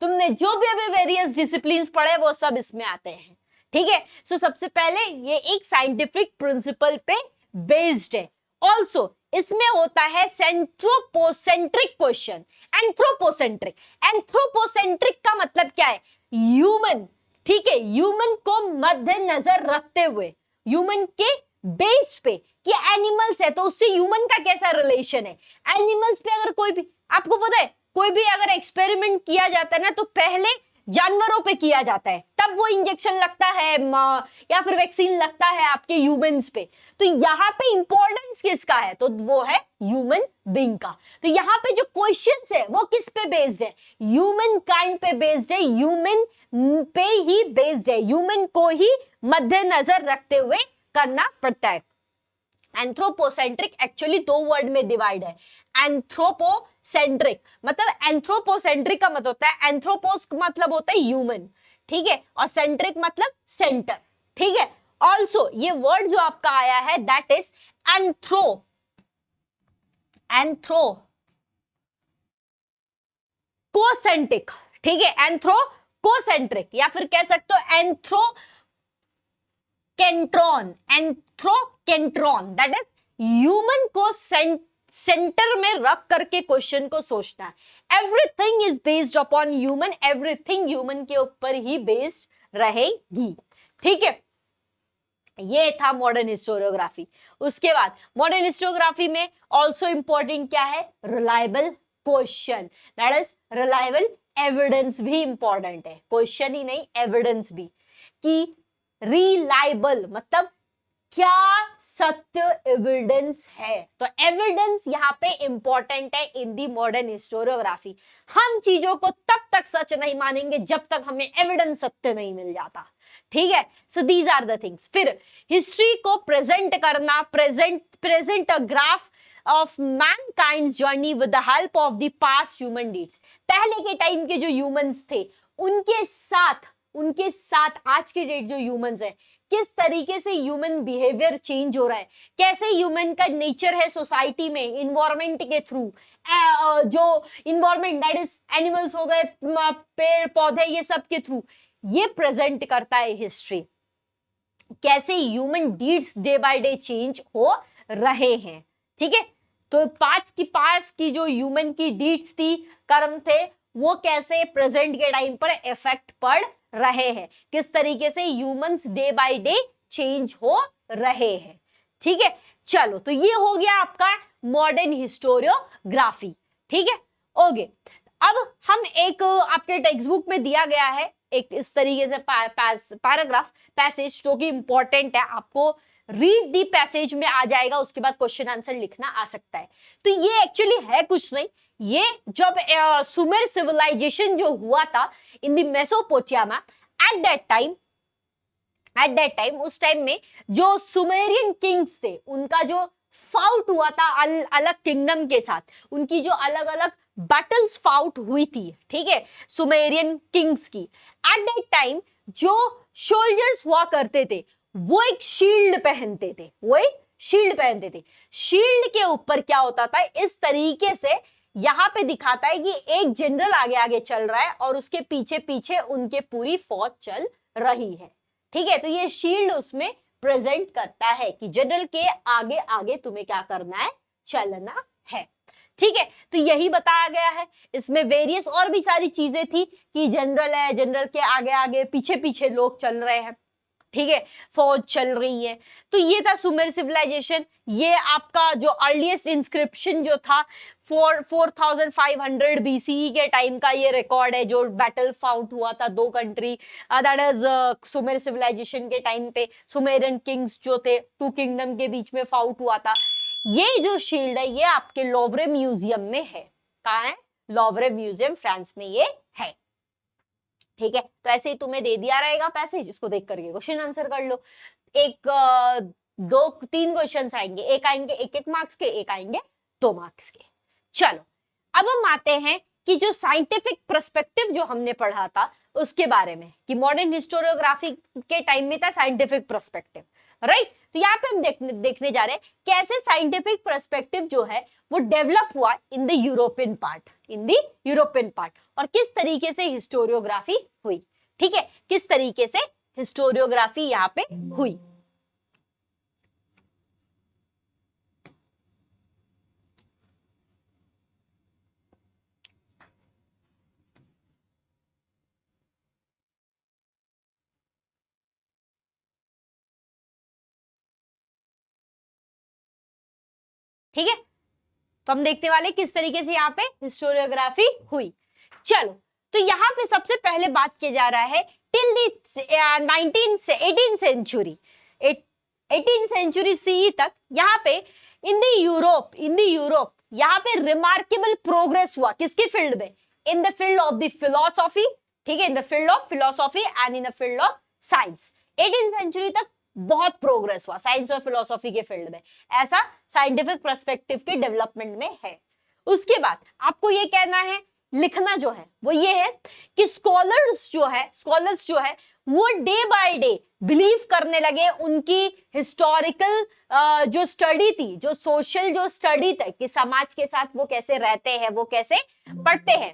तुमने जो भी अभी वेरियस डिसिप्लिन्स पढ़े वो सब इसमें आते हैं। ठीक है, सो सबसे पहले ये एक साइंटिफिक प्रिंसिपल पे बेस्ड है। ऑल्सो इसमें होता है सेंट्रोपोसेंट्रिक क्वेश्चन, एंथ्रोपोसेंट्रिक। एंथ्रोपोसेंट्रिक का मतलब क्या है, ह्यूमन, ठीक है, ह्यूमन को मद्देनजर रखते हुए, ह्यूमन के बेस पे कि एनिमल्स है तो उससे ह्यूमन का कैसा रिलेशन है। एनिमल्स पे अगर कोई भी, आपको पता है कोई भी अगर एक्सपेरिमेंट किया जाता है ना, तो पहले जानवरों पे किया जाता है, तब वो इंजेक्शन लगता है या फिर वैक्सीन लगता है आपके ह्यूमंस पे। तो यहाँ पे इंपॉर्टेंस किसका है, तो वो है ह्यूमन बीइंग का। तो यहाँ पे जो क्वेश्चंस है वो किस पे बेस्ड है, ह्यूमन काइंड पे बेस्ड है, ह्यूमन पे ही बेस्ड है, ह्यूमन को ही मद्देनजर रखते हुए करना पड़ता है। एंथ्रोपोसेंट्रिक एक्चुअली दो वर्ड में डिवाइड है। एंथ्रोपोसेंट्रिक मतलब, एंथ्रोपोसेंट्रिक का मतलब होता है, एंथ्रोपोस मतलब होता है ह्यूमन, ठीक है, और सेंट्रिक मतलब सेंटर, ठीक है। ऑल्सो ये वर्ड जो आपका आया है दैट इज एंथ्रोकोसेंट्रिक, ठीक है, एंथ्रोकोसेंट्रिक या फिर कह सकते हो एंथ्रोकेंट्रॉन, दैट इज ह्यूमन को सेंटर में रख करके क्वेश्चन को सोचना है। Everything is based upon human, everything human के ऊपर ही बेस्ड रहेगी। ठीक है, ये था मॉडर्न हिस्टोरियोग्राफी। उसके बाद मॉडर्न हिस्टोरियोग्राफी में ऑल्सो इंपॉर्टेंट क्या है, reliable question, that is reliable evidence भी इंपॉर्टेंट है, क्वेश्चन ही नहीं एविडेंस भी। कि रिलायबल मतलब क्या सत्य एविडेंस है। तो एविडेंस यहाँ पे इंपॉर्टेंट है इन दी मॉडर्न हिस्टोरियोग्राफी। हम चीजों को तब तक सच नहीं मानेंगे जब तक हमें एविडेंस सत्य नहीं मिल जाता, ठीक है। So these are the things. फिर हिस्ट्री को प्रेजेंट करना, present a graph of mankind's journey with the help of the past human deeds. पहले के टाइम के जो ह्यूमंस थे उनके साथ आज के डेट जो ह्यूमंस है, किस तरीके से ह्यूमन बिहेवियर चेंज हो रहा है, कैसे ह्यूमन का नेचर है सोसाइटी में इन्वायरमेंट के थ्रू, जो इन्वायरमेंट दैट इज एनिमल्स हो गए, पेड़ पौधे, ये सब के थ्रू ये प्रेजेंट करता है हिस्ट्री। कैसे human deeds day by day change हो रहे हैं, ठीक है। तो पास की जो ह्यूमन की डीड्स थी, कर्म थे, वो कैसे प्रेजेंट के टाइम पर इफेक्ट पड़ रहे हैं, किस तरीके से humans day by day change हो रहे हैं, ठीक है। चलो, तो ये हो गया आपका मॉडर्न हिस्टोरियोग्राफी, ठीक है। ओके, अब हम एक आपके टेक्स्ट बुक में दिया गया है एक इस तरीके से पैराग्राफ पैसेज जो कि इंपॉर्टेंट है, आपको रीड दी पैसेज में आ जाएगा, उसके बाद क्वेश्चन आंसर लिखना आ सकता है। तो ये एक्चुअली है कुछ नहीं, ये जब सुमेर सिविलाइजेशन जो हुआ था in the Mesopotamia, at that time उस टाइम में जो सुमेरियन किंग्स थे, उनका जो फाउट हुआ था अलग किंगडम के साथ, उनकी जो अलग अलग बैटल्स फाउट हुई थी, ठीक है, सुमेरियन किंग्स की। एट दैट टाइम जो सोल्जर्स हुआ करते थे वो एक शील्ड पहनते थे, शील्ड के ऊपर क्या होता था, इस तरीके से यहां पे दिखाता है कि एक जनरल आगे आगे चल रहा है और उसके पीछे पीछे उनके पूरी फौज चल रही है, ठीक है। तो ये शील्ड उसमें प्रेजेंट करता है कि जनरल के आगे आगे तुम्हें क्या करना है, चलना है, ठीक है। तो यही बताया गया है। इसमें वेरियस और भी सारी चीजें थी कि जनरल है, जनरल के आगे आगे पीछे पीछे लोग चल रहे हैं, ठीक है, फौज चल रही है। तो ये था सुमेर सिविलाइजेशन। ये आपका जो अर्लीस्ट इंस्क्रिप्शन जो था 4500 बीसीई के टाइम का ये रिकॉर्ड है, जो बैटल फाउट हुआ था दो country, that is Sumer civilization के टाइम पे सुमेरियन किंग्स जो थे, टू किंगडम के बीच में फाउट हुआ था। ये जो शील्ड है ये आपके लोवरे म्यूजियम में है। कहाँ है? लोवरे म्यूजियम, फ्रांस में ये है, ठीक है। तो ऐसे ही तुम्हें दे दिया रहेगा पैसेज, इसको देख करके क्वेश्चन आंसर कर लो। एक दो तीन क्वेश्चंस आएंगे, एक आएंगे 1-1 मार्क्स के, एक आएंगे 2 मार्क्स के। चलो, अब हम आते हैं कि जो साइंटिफिक पर्सपेक्टिव जो हमने पढ़ा था उसके बारे में, कि मॉडर्न हिस्टोरियोग्राफी के टाइम में था साइंटिफिक पर्सपेक्टिव, राइट। तो यहाँ पे हम देखने जा रहे हैं कैसे साइंटिफिक पर्सपेक्टिव जो है वो डेवलप हुआ इन द यूरोपियन पार्ट, और किस तरीके से हिस्टोरियोग्राफी हुई, ठीक है, किस तरीके से हिस्टोरियोग्राफी यहाँ पे हुई। ठीक है, तो हम देखने वाले किस तरीके से यहाँ पे हिस्टोरियोग्राफी हुई। चलो, तो यहाँ पे सबसे पहले बात किया जा रहा है till the 18th century, 18th century CE तक यहाँ पे इन द यूरोप यहाँ पे रिमार्केबल प्रोग्रेस हुआ। किसके फील्ड में? In the field of the philosophy, ठीक है, in the field of philosophy and in the field of science. 18th century तक बहुत प्रोग्रेस हुआ साइंस और फिलोसॉफी के फील्ड में, ऐसा साइंटिफिक पर्सपेक्टिव के डेवलपमेंट में है। उसके बाद आपको ये कहना है, लिखना जो है वो ये है कि स्कॉलर्स जो है वो डे बाय डे बिलीव करने लगे उनकी हिस्टोरिकल जो स्टडी थी, जो सोशल जो स्टडी थी कि समाज के साथ वो कैसे रहते हैं, वो कैसे पढ़ते हैं।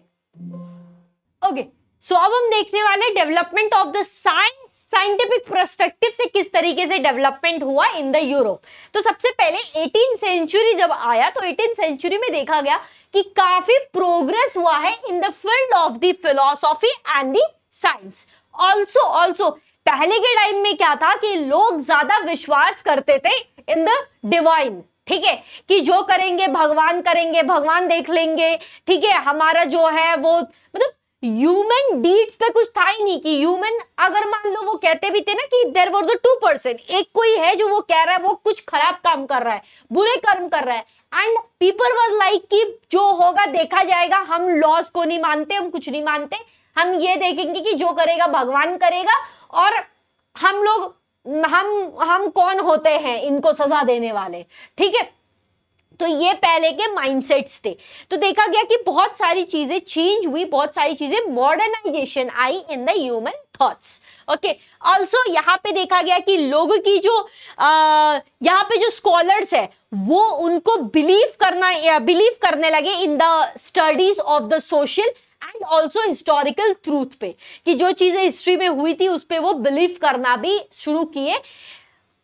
ओके, सो अब हम देखने वाले development of the scientific perspective से किस तरीके से डेवलपमेंट हुआ इन द यूरोप। तो सबसे पहले 18th सेंचुरी जब आया तो 18th सेंचुरी में देखा गया कि काफी प्रोग्रेस हुआ है in the field of the philosophy and the science. Also पहले के टाइम में क्या था कि लोग ज्यादा विश्वास करते थे इन द डिवाइन, ठीक है, कि जो करेंगे भगवान देख लेंगे, ठीक है, हमारा जो है वो मतलब ह्यूमन डीड्स पे कुछ था ही नहीं कि ह्यूमन, अगर मान लो वो कहते भी थे ना कि देयर वर द 2%, एक कोई है जो वो कह रहा है वो कुछ खराब काम कर रहा है, बुरे कर्म कर रहा है, एंड पीपल वर लाइक कि जो होगा देखा जाएगा, हम लॉस को नहीं मानते, हम कुछ नहीं मानते, हम ये देखेंगे कि जो करेगा भगवान करेगा, और हम लोग हम कौन होते हैं इनको सजा देने वाले, ठीक है। तो ये पहले के माइंडसेट्स थे। तो देखा गया कि बहुत सारी चीजें चेंज हुई, बहुत सारी चीजें मॉडर्नाइजेशन आई in the human thoughts. Okay, also यहाँ पे देखा गया कि लोगों की जो यहाँ पे जो स्कॉलर्स है वो उनको बिलीव करने लगे in the studies of the social and also historical truth पे, कि जो चीजें हिस्ट्री में हुई थी उस पे वो बिलीव करना भी शुरू किए,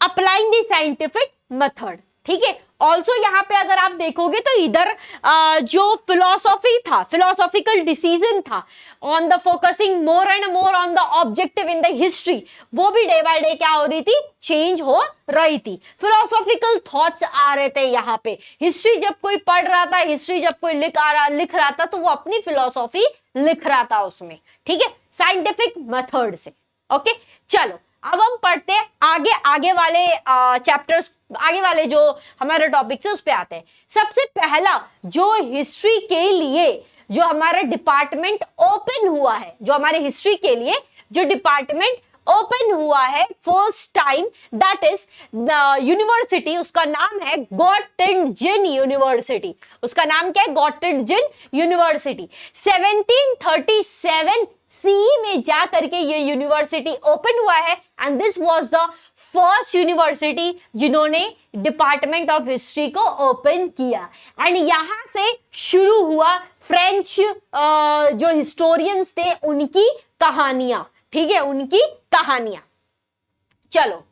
अप्लाइंग द साइंटिफिक मेथड, ठीक है। ऑल्सो यहाँ पे अगर आप देखोगे तो इधर जो फिलोसॉफी था, फिलोसॉफिकल डिसीजन था on the focusing more and more on the objective in the history, वो भी डे बाय डे क्या हो रही थी, चेंज हो रही थी। फिलोसॉफिकल थॉट्स आ रहे थे यहाँ पे। हिस्ट्री जब कोई पढ़ रहा था, हिस्ट्री जब कोई लिख रहा था, तो वो अपनी फिलोसॉफी लिख रहा था उसमें, ठीक है, साइंटिफिक मेथड से। ओके, चलो अब हम पढ़ते हैं आगे वाले चैप्टर्स, आगे वाले जो हमारे टॉपिक्स है उस पे आते हैं। सबसे पहला जो हिस्ट्री के लिए जो हमारा डिपार्टमेंट ओपन हुआ है, जो हमारे हिस्ट्री के लिए जो डिपार्टमेंट ओपन हुआ है first time, that is university, उसका नाम है गॉटिंजन यूनिवर्सिटी। उसका नाम क्या है, गॉटिंजन यूनिवर्सिटी। 1737 सी में जा करके ये यूनिवर्सिटी ओपन हुआ है, and this was the first university जिन्होंने डिपार्टमेंट ऑफ हिस्ट्री को ओपन किया। एंड यहां से शुरू हुआ फ्रेंच जो हिस्टोरियंस थे उनकी कहानियां, ठीक है, उनकी कहानियां। चलो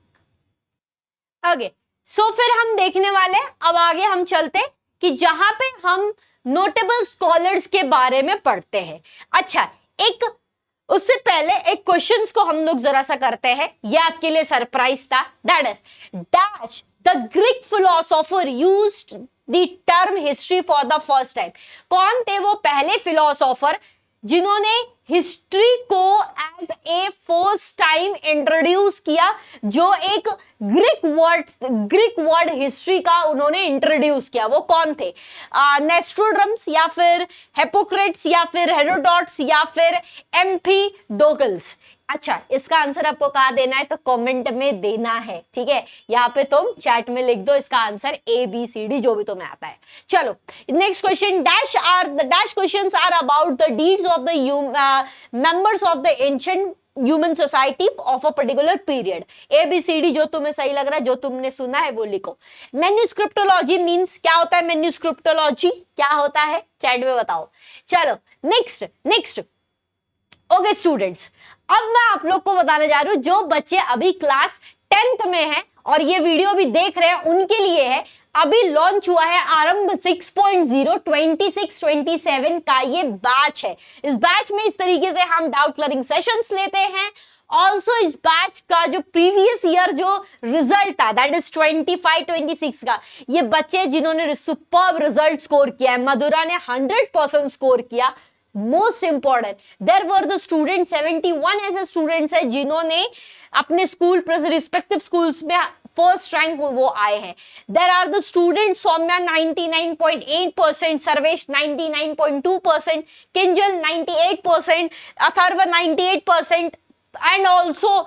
आगे, सो फिर हम देखने वाले, अब आगे हम चलते कि जहां पे हम नोटेबल स्कॉलर्स के बारे में पढ़ते हैं। अच्छा, एक उससे पहले एक क्वेश्चंस को हम लोग जरा सा करते हैं, ये आपके लिए सरप्राइज था। That is dash the Greek philosopher used the term history for the first time. कौन थे वो पहले फिलोसोफर जिन्होंने हिस्ट्री को as a first time introduce किया, जो एक ग्रीक वर्ड हिस्ट्री का उन्होंने इंट्रोड्यूस किया, वो कौन थे? नेस्ट्रोडम्स या फिर हिप्पोक्रेट्स या फिर हेरोडोटस या फिर एम्फिडोकल्स? अच्छा, इसका आंसर आपको कहाँ देना है तो कमेंट में देना है, ठीक है। यहाँ पे तुम चैट में लिख दो इसका आंसर ABCD जो भी तुम्हें आता है। चलो next question, dash questions are about the deeds of the members of the ancient human society of a particular period. ABCD जो तुम्हें सही लग रहा है, जो तुमने सुना है वो लिखो। मैन्यूस्क्रिप्टोलॉजी मींस क्या होता है? मैन्यूस्क्रिप्टोलॉजी क्या होता है चैट में बताओ। चलो नेक्स्ट ओके स्टूडेंट्स, अब मैं आप लोग को बताने जा रही हूं जो बच्चे अभी क्लास 10th में हैं और ये वीडियो भी देख रहे हैं उनके लिए है। अभी लॉन्च हुआ है आरंभ 6.0 26-27 का ये बैच है। इस बैच में इस तरीके से हम डाउट क्लियरिंग सेशंस लेते हैं। ऑल्सो इस बैच का जो प्रीवियस ईयर जो रिजल्ट था दैट इज 25-26 का, ये बच्चे जिन्होंने सुपर्ब रिजल्ट स्कोर किया है, मधुरा ने 100% स्कोर किया। Most important, there were the student 71 ऐसे स्टूडेंट्स हैं जिन्होंने अपने स्कूल रिस्पेक्टिव स्कूल्स में फर्स्ट रैंक वो आए हैं। There are the student Saumya 99.8%, Sarvesh 99.2%, Kinjal 98%, Atharva 98%, and also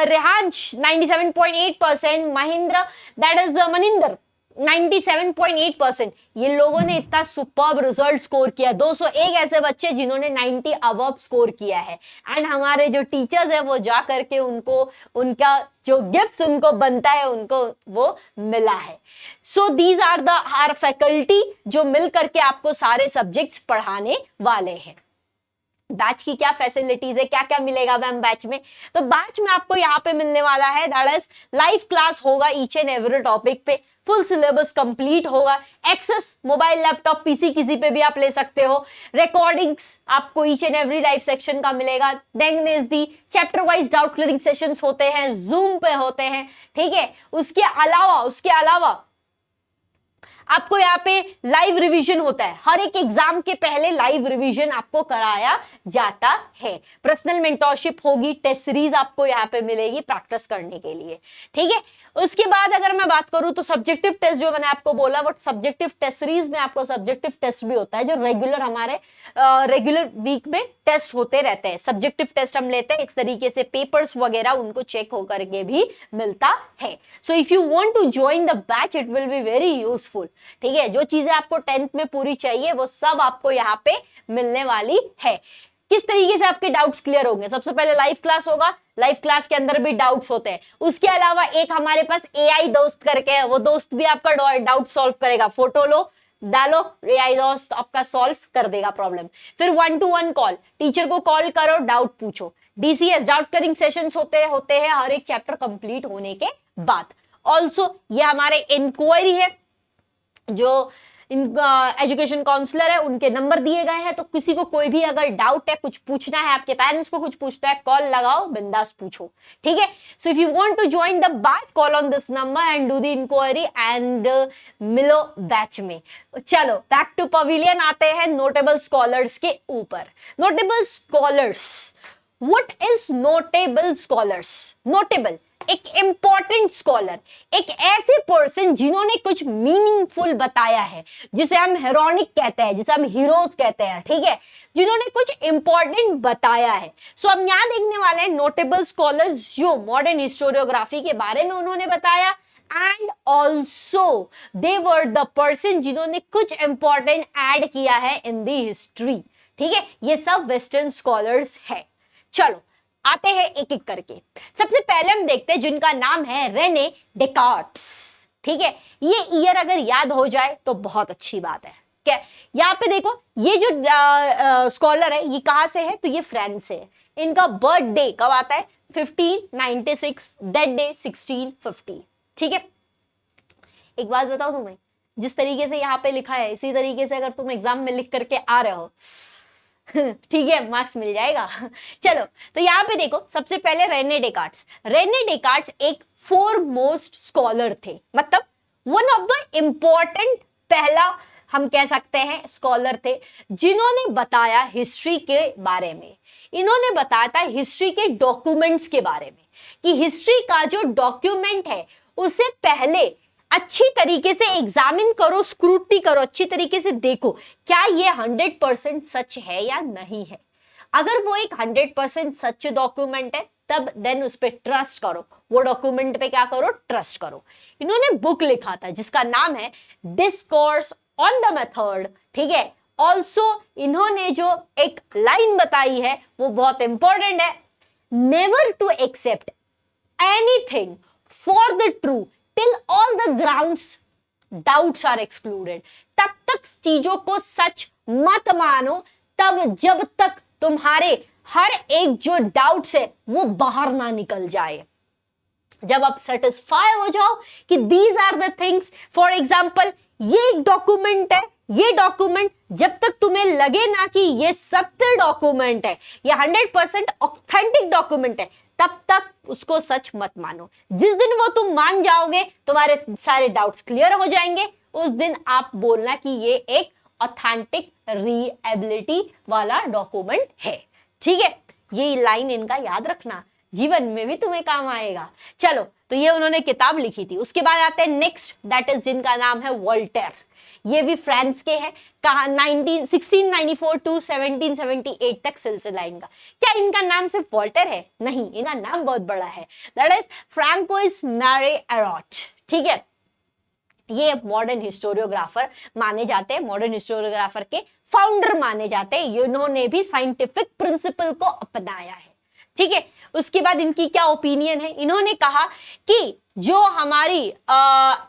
Rehansh 97.8%, Mahindra that is Maninder 97.8%। ये लोगों ने इतना सुपर्ब रिजल्ट स्कोर किया। 201 ऐसे बच्चे जिन्होंने 90 अबव स्कोर किया है, एंड हमारे जो टीचर्स है वो जा करके उनको उनका जो गिफ्ट्स उनको बनता है उनको वो मिला है। So these are the are faculty जो मिल करके आपको सारे सब्जेक्ट्स पढ़ाने वाले हैं। बैच की क्या फैसिलिटीज है, क्या क्या मिलेगा मैम बैच में? तो बैच में आपको यहाँ पे मिलने वाला है दैट इज लाइव क्लास होगा ईच एंड एवरी टॉपिक पे, फुल सिलेबस कंप्लीट होगा, एक्सेस मोबाइल लैपटॉप पीसी किसी पे भी आप ले सकते हो, रिकॉर्डिंग्स आपको each and every live section का मिलेगा। Then is the chapter wise doubt clearing sessions होते हैं, जूम पे होते हैं, ठीक है। उसके अलावा आपको यहाँ पे लाइव रिवीजन होता है, हर एक एग्जाम के पहले लाइव रिवीजन आपको कराया जाता है। पर्सनल मेंटरशिप होगी, टेस्ट सीरीज आपको यहाँ पे मिलेगी प्रैक्टिस करने के लिए, ठीक है। उसके बाद अगर मैं बात करूं तो सब्जेक्टिव टेस्ट जो मैंने आपको बोला, वो सब्जेक्टिव टेस्ट सीरीज में आपको सब्जेक्टिव टेस्ट भी होता है, जो रेगुलर हमारे रेगुलर वीक में टेस्ट होते रहते हैं। सब्जेक्टिव टेस्ट हम लेते हैं, इस तरीके से पेपर्स वगैरह उनको चेक होकर के भी मिलता है। So if you want to join the batch it will be very useful, ठीक है। जो चीजें आपको 10th में पूरी चाहिए वो सब आपको यहाँ पे मिलने वाली है। किस तरीके से आपके डाउट्स क्लियर होंगे? सबसे पहले लाइव क्लास होगा, लाइव क्लास के अंदर भी डाउट्स होते हैं। उसके अलावा एक हमारे पास एआई दोस्त करके है, वो दोस्त भी आपका डाउट सॉल्व करेगा। फोटो लो, डालो, एआई दोस्त आपका सॉल्व कर देगा प्रॉब्लम। फिर 1-to-1 कॉल, टीचर को कॉल करो, डाउट पूछो। डीसीएस डाउट क्लियरिंग सेशंस होते हैं हर एक चैप्टर कंप्लीट होने के बाद। ऑल्सो ये हमारे इंक्वायरी है, जो एजुकेशन काउंसलर है उनके नंबर दिए गए हैं, तो किसी को कोई भी अगर डाउट है, कुछ पूछना है, आपके पेरेंट्स को कुछ पूछना है, कॉल लगाओ, बिंदास पूछो, ठीक है। So if you want to join the batch call on this number and do the inquiry and मिलो बैच में। चलो बैक टू पवेलियन आते हैं, नोटेबल स्कॉलर्स के ऊपर। Notable scholars, what is notable scholars? Notable एक इंपॉर्टेंट स्कॉलर, एक ऐसे पर्सन जिन्होंने कुछ मीनिंगफुल बताया है, जिसे हम हेरोनिक कहते हैं, जिसे हम हीरोज कहते हैं, ठीक है, जिन्होंने कुछ इंपॉर्टेंट बताया है। सो हम यहां देखने वाले हैं नोटेबल स्कॉलर्स जो मॉडर्न हिस्टोरियोग्राफी के बारे में उन्होंने बताया, and also they were the person जिन्होंने कुछ इंपॉर्टेंट ऐड किया है इन द हिस्ट्री, ठीक है। ये सब वेस्टर्न स्कॉलर्स है। चलो आते हैं एक एक करके। सबसे पहले हम देखते हैं जिनका नाम है रेने डेकार्ट्स, ठीक है। ये ईयर अगर याद हो जाए तो बहुत अच्छी बात है। क्या यहाँ पे देखो, ये जो स्कॉलर है ये कहां से है? तो ये फ्रांस से है। इनका बर्थडे कब आता है? 1596, डेथ डे 1650, ठीक है। एक बात बताओ तुम्हें, जिस तरीके से यहाँ पे लिखा है इसी तरीके से अगर तुम एग्जाम में लिख करके आ रहे हो ठीक है, मार्क्स मिल जाएगा। चलो तो यहाँ पे देखो, सबसे पहले रेने डेकार्ट्स। रेने डेकार्ट्स एक फोरमोस्ट स्कॉलर थे, मतलब वन ऑफ द इंपॉर्टेंट, पहला हम कह सकते हैं स्कॉलर थे, जिन्होंने बताया हिस्ट्री के बारे में। इन्होंने बताया था हिस्ट्री के डॉक्यूमेंट्स के बारे में, कि हिस्ट्री का जो डॉक्यूमेंट है उसे पहले अच्छी तरीके से एग्जामिन करो, स्क्रूटनी करो, अच्छी तरीके से देखो क्या ये 100% सच है या नहीं है। अगर वो एक 100% सच डॉक्यूमेंट है तब देन उस पर ट्रस्ट करो, वो डॉक्यूमेंट पे क्या करो? ट्रस्ट करो। इन्होंने बुक लिखा था जिसका नाम है डिस्कोर्स ऑन द मेथड, ठीक है। ऑल्सो इन्होंने जो एक लाइन बताई है वो बहुत इंपॉर्टेंट है, never to accept anything for the true till all the grounds doubts are excluded। तब तक चीजों को सच मत मानो तब जब तक तुम्हारे हर एक जो डाउट्स है वो बाहर ना निकल जाए। जब आप सेटिस्फाई हो जाओ कि these are the things, for example ये एक डॉक्यूमेंट है, ये डॉक्यूमेंट जब तक तुम्हें लगे ना कि ये सत्य डॉक्यूमेंट है, ये 100% ऑथेंटिक डॉक्यूमेंट है, तब तक उसको सच मत मानो। जिस दिन वो तुम मान जाओगे, तुम्हारे सारे डाउट्स क्लियर हो जाएंगे, उस दिन आप बोलना कि ये एक ऑथेंटिक रीएबिलिटी वाला डॉक्यूमेंट है, ठीक है। ये लाइन इनका याद रखना, जीवन में भी तुम्हें काम आएगा। चलो तो ये उन्होंने किताब लिखी थी। उसके बाद आते हैं नेक्स्ट, दैट इज जिनका नाम है वोल्टेयर। ये भी फ्रांस के हैं। कहा 1694 टू 1778 तक सिलसिला इनका। क्या इनका नाम सिर्फ वोल्टेयर है? नहीं, इनका नाम बहुत बड़ा है, दैट इज फ्रांकोइस मैरी एरॉट, ठीक है। ये मॉडर्न हिस्टोरियोग्राफर माने जाते हैं, मॉडर्न हिस्टोरियोग्राफर के फाउंडर माने जाते हैं। इन्होंने भी साइंटिफिक प्रिंसिपल को अपनाया है, ठीक है। उसके बाद इनकी क्या ओपिनियन है? इन्होंने कहा कि जो हमारी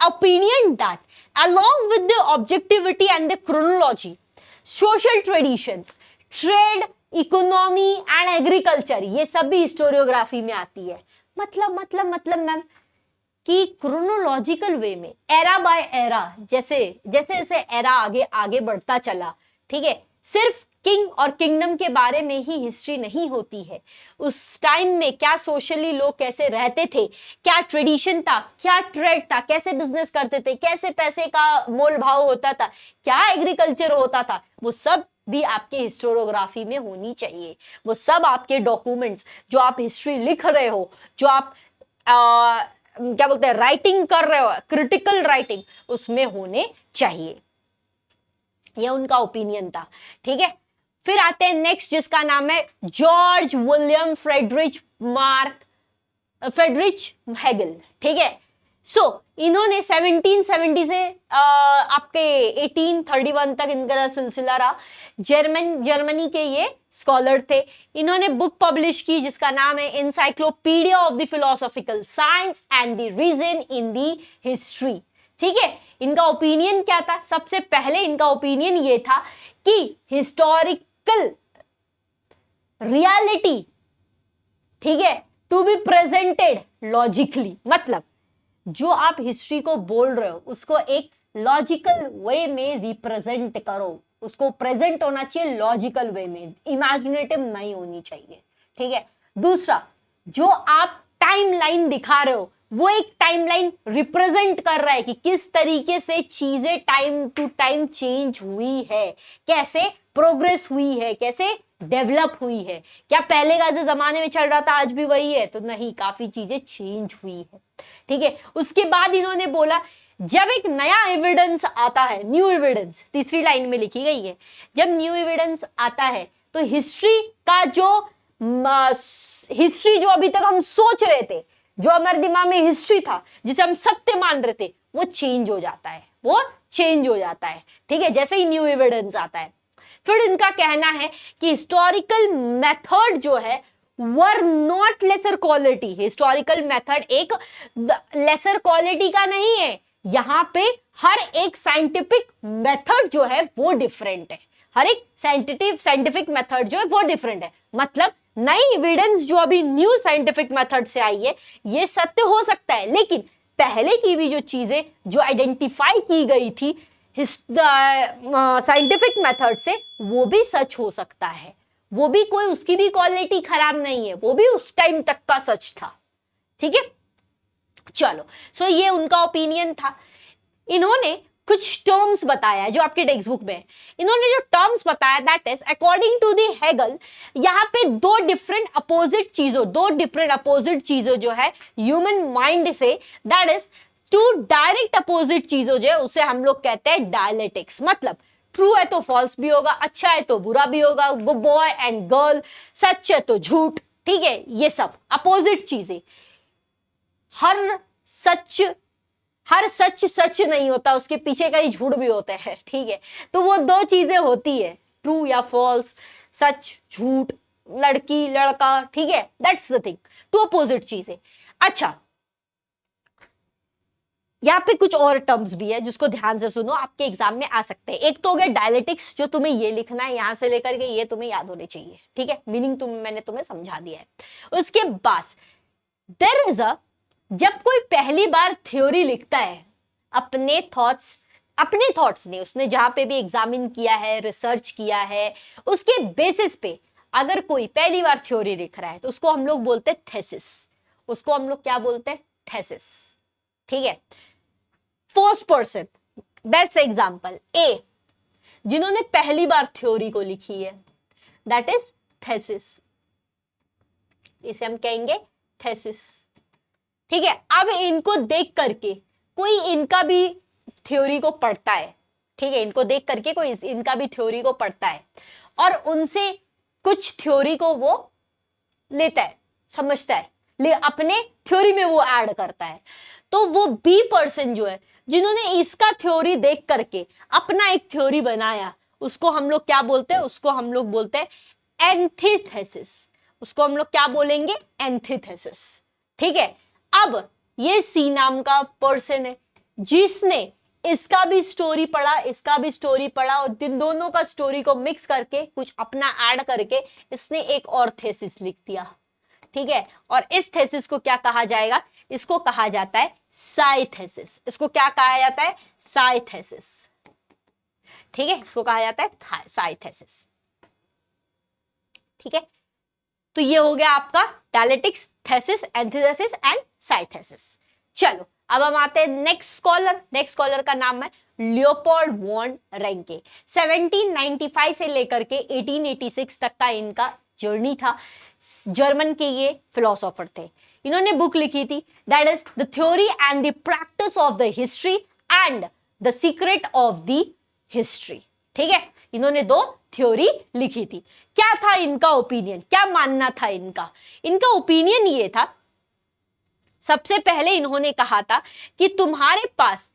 opinion that along with the objectivity and the chronology, social traditions, trade, economy and agriculture, ये सब भी हिस्टोरियोग्राफी में आती है। मतलब मैम कि क्रोनोलॉजिकल वे में एरा बाय एरा, जैसे जैसे एरा आगे आगे बढ़ता चला, ठीक है, सिर्फ किंग और किंगडम के बारे में ही हिस्ट्री नहीं होती है। उस टाइम में क्या सोशली लोग कैसे रहते थे, क्या ट्रेडिशन था, क्या ट्रेड था, कैसे बिजनेस करते थे, कैसे पैसे का मोल भाव होता था, क्या एग्रीकल्चर होता था, वो सब भी आपके हिस्टोरियोग्राफी में होनी चाहिए। वो सब आपके डॉक्यूमेंट्स जो आप हिस्ट्री लिख रहे हो, जो आप क्या बोलते हैं राइटिंग कर रहे हो, क्रिटिकल राइटिंग, उसमें होने चाहिए। ये उनका ओपिनियन था। ठीक है, फिर आते हैं नेक्स्ट जिसका नाम है जॉर्ज विलियम फ्रेडरिच हेगल। ठीक है, सो इन्होंने 1770 से आपके 1831 तक इनका सिलसिला रहा। जर्मनी के ये स्कॉलर थे। इन्होंने बुक पब्लिश की जिसका नाम है encyclopedia of the philosophical science and the reason in the history. ठीक है, इनका ओपिनियन क्या था? सबसे पहले इनका ओपिनियन ये था कि हिस्टोरिकल रियलिटी, ठीक है, टू बी प्रेजेंटेड लॉजिकली, मतलब जो आप हिस्ट्री को बोल रहे हो उसको एक लॉजिकल वे में रिप्रेजेंट करो, उसको प्रेजेंट होना चाहिए लॉजिकल वे में, इमेजिनेटिव नहीं होनी चाहिए। ठीक है, दूसरा, जो आप टाइमलाइन दिखा रहे हो वो एक टाइमलाइन रिप्रेजेंट कर रहा है कि किस तरीके से चीजें टाइम टू टाइम चेंज हुई है, कैसे प्रोग्रेस हुई है, कैसे डेवलप हुई है। क्या पहले का जो जमाने में चल रहा था आज भी वही है? तो नहीं, काफी चीजें चेंज हुई है। ठीक है, उसके बाद इन्होंने बोला जब एक नया एविडेंस आता है, न्यू एविडेंस, तीसरी लाइन में लिखी गई है, जब न्यू एविडेंस आता है तो हिस्ट्री का जो हिस्ट्री जो अभी तक हम सोच रहे थे, जो हमारे दिमाग में हिस्ट्री था, जिसे हम सत्य मान रहे थे, वो चेंज हो जाता है, वो चेंज हो जाता है। ठीक है, जैसे ही न्यू एविडेंस आता है। फिर इनका कहना है कि हिस्टोरिकल मेथड जो है were not lesser quality. Historical method एक लेसर क्वालिटी का नहीं है, यहां पे हर एक साइंटिफिक मेथड जो है वो डिफरेंट है, हर एक साइंटिफिक मेथड जो है वो डिफरेंट है। मतलब नई एविडेंस जो अभी न्यू साइंटिफिक मेथड से आई है ये सत्य हो सकता है, लेकिन पहले की भी जो चीजें जो आइडेंटिफाई की गई थी साइंटिफिक मेथड से, वो भी सच हो सकता है, वो भी कोई, उसकी भी क्वालिटी खराब नहीं है, वो भी उस टाइम तक का सच था। ठीक है, चलो, सो ये उनका ओपिनियन था। इन्होंने कुछ टर्म्स बताया जो आपके टेक्स्ट बुक में है। इन्होंने जो टर्म्स बताया that is according to the Hegel, यहाँ पे दो डिफरेंट अपोजिट चीजों जो है ह्यूमन माइंड से, that is two direct opposite चीजों जो है उसे हम लोग कहते हैं डायलेक्टिक्स। मतलब ट्रू है तो फॉल्स भी होगा, अच्छा है तो बुरा भी होगा, बॉय एंड गर्ल, सच है तो झूठ। ठीक है, ये सब अपोजिट चीजें। हर सच नहीं होता, उसके पीछे कई झूठ भी होते हैं। ठीक है, तो वो दो चीजें होती है, ट्रू या फॉल्स, सच झूठ, लड़की लड़का। ठीक है, that's the thing, two opposite चीजें। अच्छा, यहाँ पे कुछ और टर्म्स भी है जिसको ध्यान से सुनो, आपके एग्जाम में आ सकते हैं। एक तो हो गया डायलेक्टिक्स, जो तुम्हें ये लिखना है, यहां से लेकर के ये तुम्हें याद होने चाहिए। ठीक है, मीनिंग मैंने तुम्हें समझा दिया है। उसके बाद देयर इज अ, जब कोई पहली बार थ्योरी लिखता है अपने थॉट्स ने, उसने जहां पे भी एग्जामिन किया है, रिसर्च किया है, उसके बेसिस पे अगर कोई पहली बार थ्योरी लिख रहा है तो उसको हम लोग बोलते हैं थेसिस। उसको हम लोग क्या बोलते हैं? थेसिस। ठीक है, फर्स्ट पर्सन, बेस्ट एग्जांपल ए, जिन्होंने पहली बार थ्योरी को लिखी है, दैट इज थेसिस। इसे हम कहेंगे थेसिस। ठीक है, अब इनको देख करके कोई इनका भी थ्योरी को पढ़ता है। ठीक है, इनको देख करके कोई इनका भी थ्योरी को पढ़ता है और उनसे कुछ थ्योरी को वो लेता है, समझता है, ले अपने थ्योरी में वो ऐड करता है। तो वो बी पर्सन जो है, जिन्होंने इसका थ्योरी देख करके अपना एक थ्योरी बनाया, उसको हम लोग क्या बोलते हैं? उसको हम लोग बोलते हैं एंटीथेसिस। उसको हम लोग क्या बोलेंगे? एंटीथेसिस। ठीक है, अब ये सी नाम का पर्सन है जिसने इसका भी स्टोरी पढ़ा, इसका भी स्टोरी पढ़ा, और इन दोनों का स्टोरी को मिक्स करके कुछ अपना ऐड करके इसने एक और थेसिस लिख दिया। ठीक है, और इस थेसिस को क्या कहा जाएगा? इसको कहा जाता है साइथेसिस। इसको क्या कहा जाता है? साइथेसिस। ठीक है, इसको कहा जाता है साइथेसिस। ठीक है, तो ये हो गया आपका डायलेक्टिक्स, थेसिस, एंटीथेसिस एंड साइथेसिस। चलो अब हम आते हैं नेक्स्ट स्कॉलर। नेक्स्ट स्कॉलर का नाम है लियोपोल्ड वॉन रेंके। 1795 से लेकर के 1886 तक का इनका जर्नी था। जर्मन के ये फिलोसोफर थे। इन्होंने बुक लिखी थी that is the theory and the practice of the history and the secret of the history. ठीक है, इन्होंने 2 थ्योरी लिखी थी। क्या था इनका ओपिनियन, क्या मानना था इनका? इनका ओपिनियन ये था, सबसे पहले इन्होंने कहा था कि तुम्हारे पास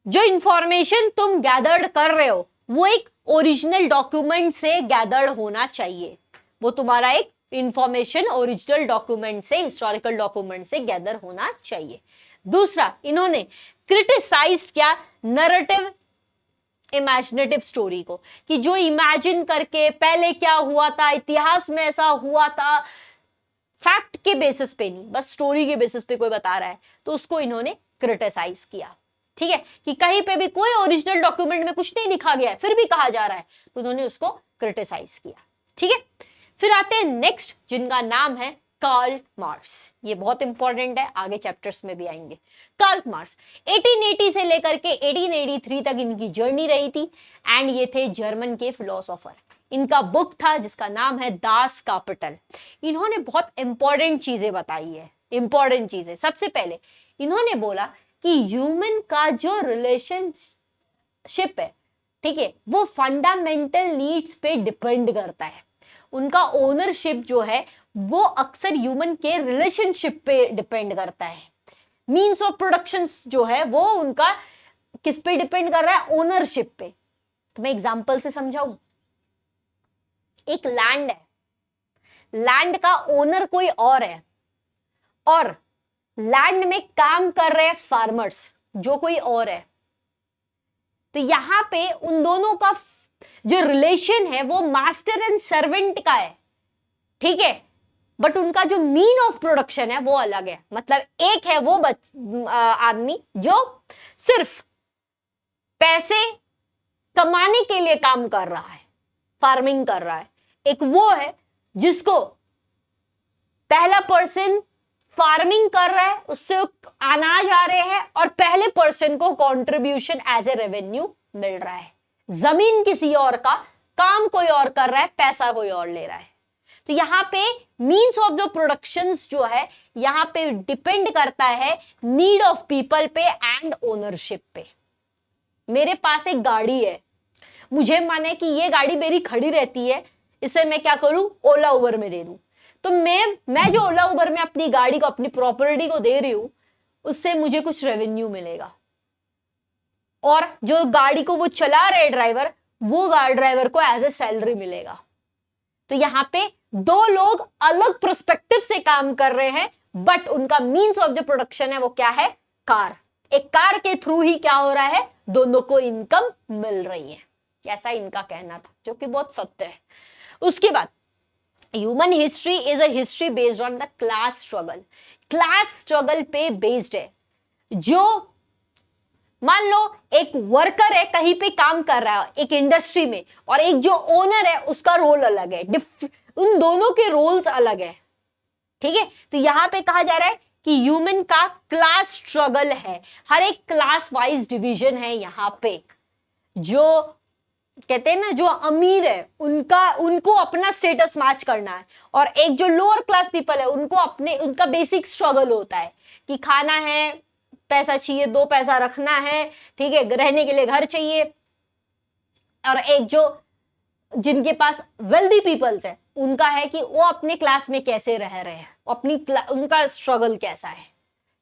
जो इंफॉर्मेशन तुम गैदर्ड कर रहे हो वो एक ओरिजिनल डॉक्यूमेंट से गैदर्ड होना चाहिए। वो तुम्हारा एक इंफॉर्मेशन ओरिजिनल डॉक्यूमेंट से, हिस्टोरिकल डॉक्यूमेंट से गैदर होना चाहिए। दूसरा, इन्होंने क्रिटिसाइज किया नैरेटिव इमेजिनेटिव स्टोरी को, कि जो इमेजिन करके पहले क्या हुआ था, इतिहास में ऐसा हुआ था, फैक्ट के बेसिस पे नहीं, बस स्टोरी के बेसिस पे कोई बता रहा है, तो उसको इन्होंने क्रिटिसाइज किया। ठीक है, कि कहीं पे भी कोई ओरिजिनल डॉक्यूमेंट में कुछ नहीं लिखा गया है फिर भी कहा जा रहा है, तो उन्होंने उसको क्रिटिसाइज किया। ठीक है, फिर आते हैं नेक्स्ट, जिनका नाम है कार्ल मार्क्स। ये बहुत इंपॉर्टेंट है, आगे चैप्टर्स में भी आएंगे। कार्ल मार्क्स 1880 से लेकर के 1883 तक इनकी जर्नी रही थी एंड ये थे जर्मन के फिलोसोफर। इनका बुक था जिसका नाम है दास कैपिटल। इन्होंने बहुत इंपॉर्टेंट चीजें बताई है, इंपॉर्टेंट चीजें। सबसे पहले इन्होंने बोला कि ह्यूमन का जो रिलेशनशिप है, ठीक है, वो फंडामेंटल नीड्स पे डिपेंड करता है। उनका ओनरशिप जो है वो अक्सर ह्यूमन के रिलेशनशिप पे डिपेंड करता है। मींस ऑफ प्रोडक्शन जो है वो उनका किस पे डिपेंड कर रहा है? ओनरशिप पे। तो मैं एग्जांपल से समझाऊं, एक लैंड है, लैंड का ओनर कोई और है और लैंड में काम कर रहे हैं फार्मर्स जो कोई और है। तो यहां पे उन दोनों का जो रिलेशन है वो मास्टर एंड सर्वेंट का है। ठीक है, बट उनका जो मीन ऑफ प्रोडक्शन है वो अलग है। मतलब एक है वो आदमी जो सिर्फ पैसे कमाने के लिए काम कर रहा है, फार्मिंग कर रहा है। एक वो है जिसको पहला पर्सन फार्मिंग कर रहा है, उससे अनाज आ रहे हैं और पहले पर्सन को कंट्रीब्यूशन एज ए रेवेन्यू मिल रहा है। जमीन किसी और का, काम कोई और कर रहा है, पैसा कोई और ले रहा है। तो यहां पे मींस ऑफ द प्रोडक्शंस जो है यहां पे डिपेंड करता है नीड ऑफ पीपल पे एंड ओनरशिप पे। मेरे पास एक गाड़ी है, मुझे माने कि ये गाड़ी मेरी खड़ी रहती है, इसे मैं क्या करूं? ओला उबर में दे दूं। तो मैं जो ओला उबर में अपनी गाड़ी को, अपनी प्रॉपर्टी को दे रही हूं, उससे मुझे कुछ रेवेन्यू मिलेगा। और जो गाड़ी को वो चला रहे ड्राइवर, वो ड्राइवर को एज ए सैलरी मिलेगा। तो यहां पे 2 लोग अलग पर्सपेक्टिव से काम कर रहे हैं, बट उनका मींस ऑफ द प्रोडक्शन है वो क्या है? कार। एक कार के थ्रू ही क्या हो रहा है? दोनों को इनकम मिल रही है। ऐसा इनका कहना था, जो कि बहुत सत्य है। उसके बाद human history is a history based on the class struggle. Class struggle पे बेस्ड है। जो मान लो एक वर्कर है, कहीं पे काम कर रहा है एक इंडस्ट्री में, और एक जो ओनर है उसका रोल अलग है। उन दोनों के रोल्स अलग है। ठीक है, तो यहां पे कहा जा रहा है कि ह्यूमन का क्लास स्ट्रगल है, हर एक क्लास वाइज डिवीजन है। यहां पे जो कहते हैं ना, जो अमीर है उनको अपना स्टेटस मैच करना है, और एक जो लोअर क्लास पीपल है उनका बेसिक स्ट्रगल होता है कि खाना है, पैसा चाहिए, 2 पैसा रखना है, ठीक है, रहने के लिए घर चाहिए। और एक जो जिनके पास वेल्दी पीपल्स है उनका है कि वो अपने क्लास में कैसे रह रहे हैं, उनका स्ट्रगल कैसा है।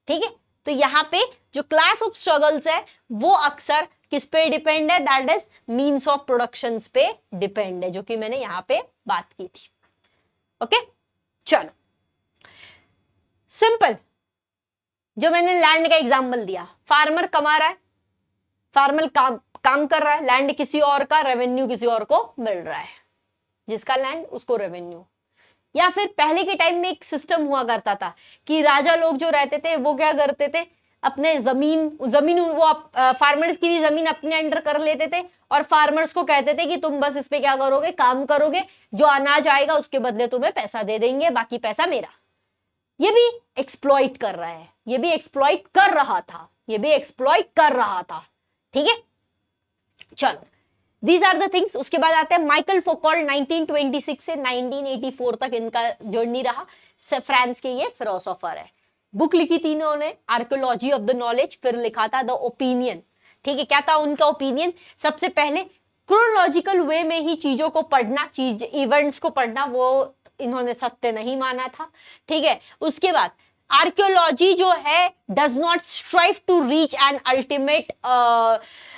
ठीक है, तो यहाँ पे जो क्लास ऑफ स्ट्रगल्स है वो अक्सर किस पे डिपेंड है? That is means of productions पे डिपेंड है, जो कि मैंने यहां पे बात की थी। ओके, चलो सिंपल, जो मैंने लैंड का एग्जांपल दिया, फार्मर कमा रहा है, फार्मर काम कर रहा है, लैंड किसी और का, रेवेन्यू किसी और को मिल रहा है, जिसका लैंड उसको रेवेन्यू। या फिर पहले के टाइम में एक सिस्टम हुआ करता था कि राजा लोग जो रहते थे वो क्या करते थे, अपने जमीन वो फार्मर्स की भी जमीन अपने अंडर कर लेते थे और फार्मर्स को कहते थे कि तुम बस इस पे क्या करोगे, काम करोगे, जो अनाज आएगा उसके बदले तुम्हें पैसा दे देंगे, बाकी पैसा मेरा। ये भी एक्सप्लॉइट कर रहा है, ये भी एक्सप्लॉइट कर रहा था, ये भी एक्सप्लॉइट कर रहा था। ठीक है, चलो दीज आर द थिंग्स। उसके बाद आते हैं माइकल फोकॉल्ट, 1926 से 1984 तक इनका जर्नी रहा। फ्रांस के ये फिलोसोफर है। बुक लिखी थी इन्होंने आर्कियोलॉजी ऑफ द नॉलेज, फिर लिखा था द ओपिनियन। ठीक है, क्या था उनका ओपिनियन? सबसे पहले क्रोनोलॉजिकल वे में ही चीजों को पढ़ना, चीज इवेंट्स को पढ़ना, वो इन्होंने सत्य नहीं माना था। ठीक है, उसके बाद आर्कियोलॉजी जो है does not strive to reach an ultimate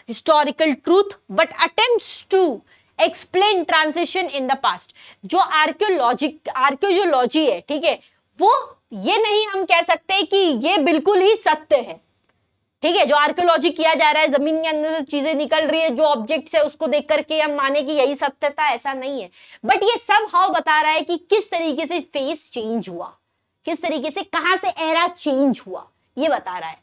historical truth but attempts to explain transition in the past. जो आर्कियोलॉजी है, ठीक है, वो ये नहीं हम कह सकते कि ये बिल्कुल ही सत्य है। ठीक है, जो आर्कियोलॉजी किया जा रहा है, जमीन के अंदर से चीजें निकल रही है, जो ऑब्जेक्ट्स है उसको देख करके हम माने कि यही सत्य था, ऐसा नहीं है। बट ये सब हाउ बता रहा है कि किस तरीके से फेस चेंज हुआ, किस तरीके से, कहां से एरा चेंज हुआ, ये बता रहा है।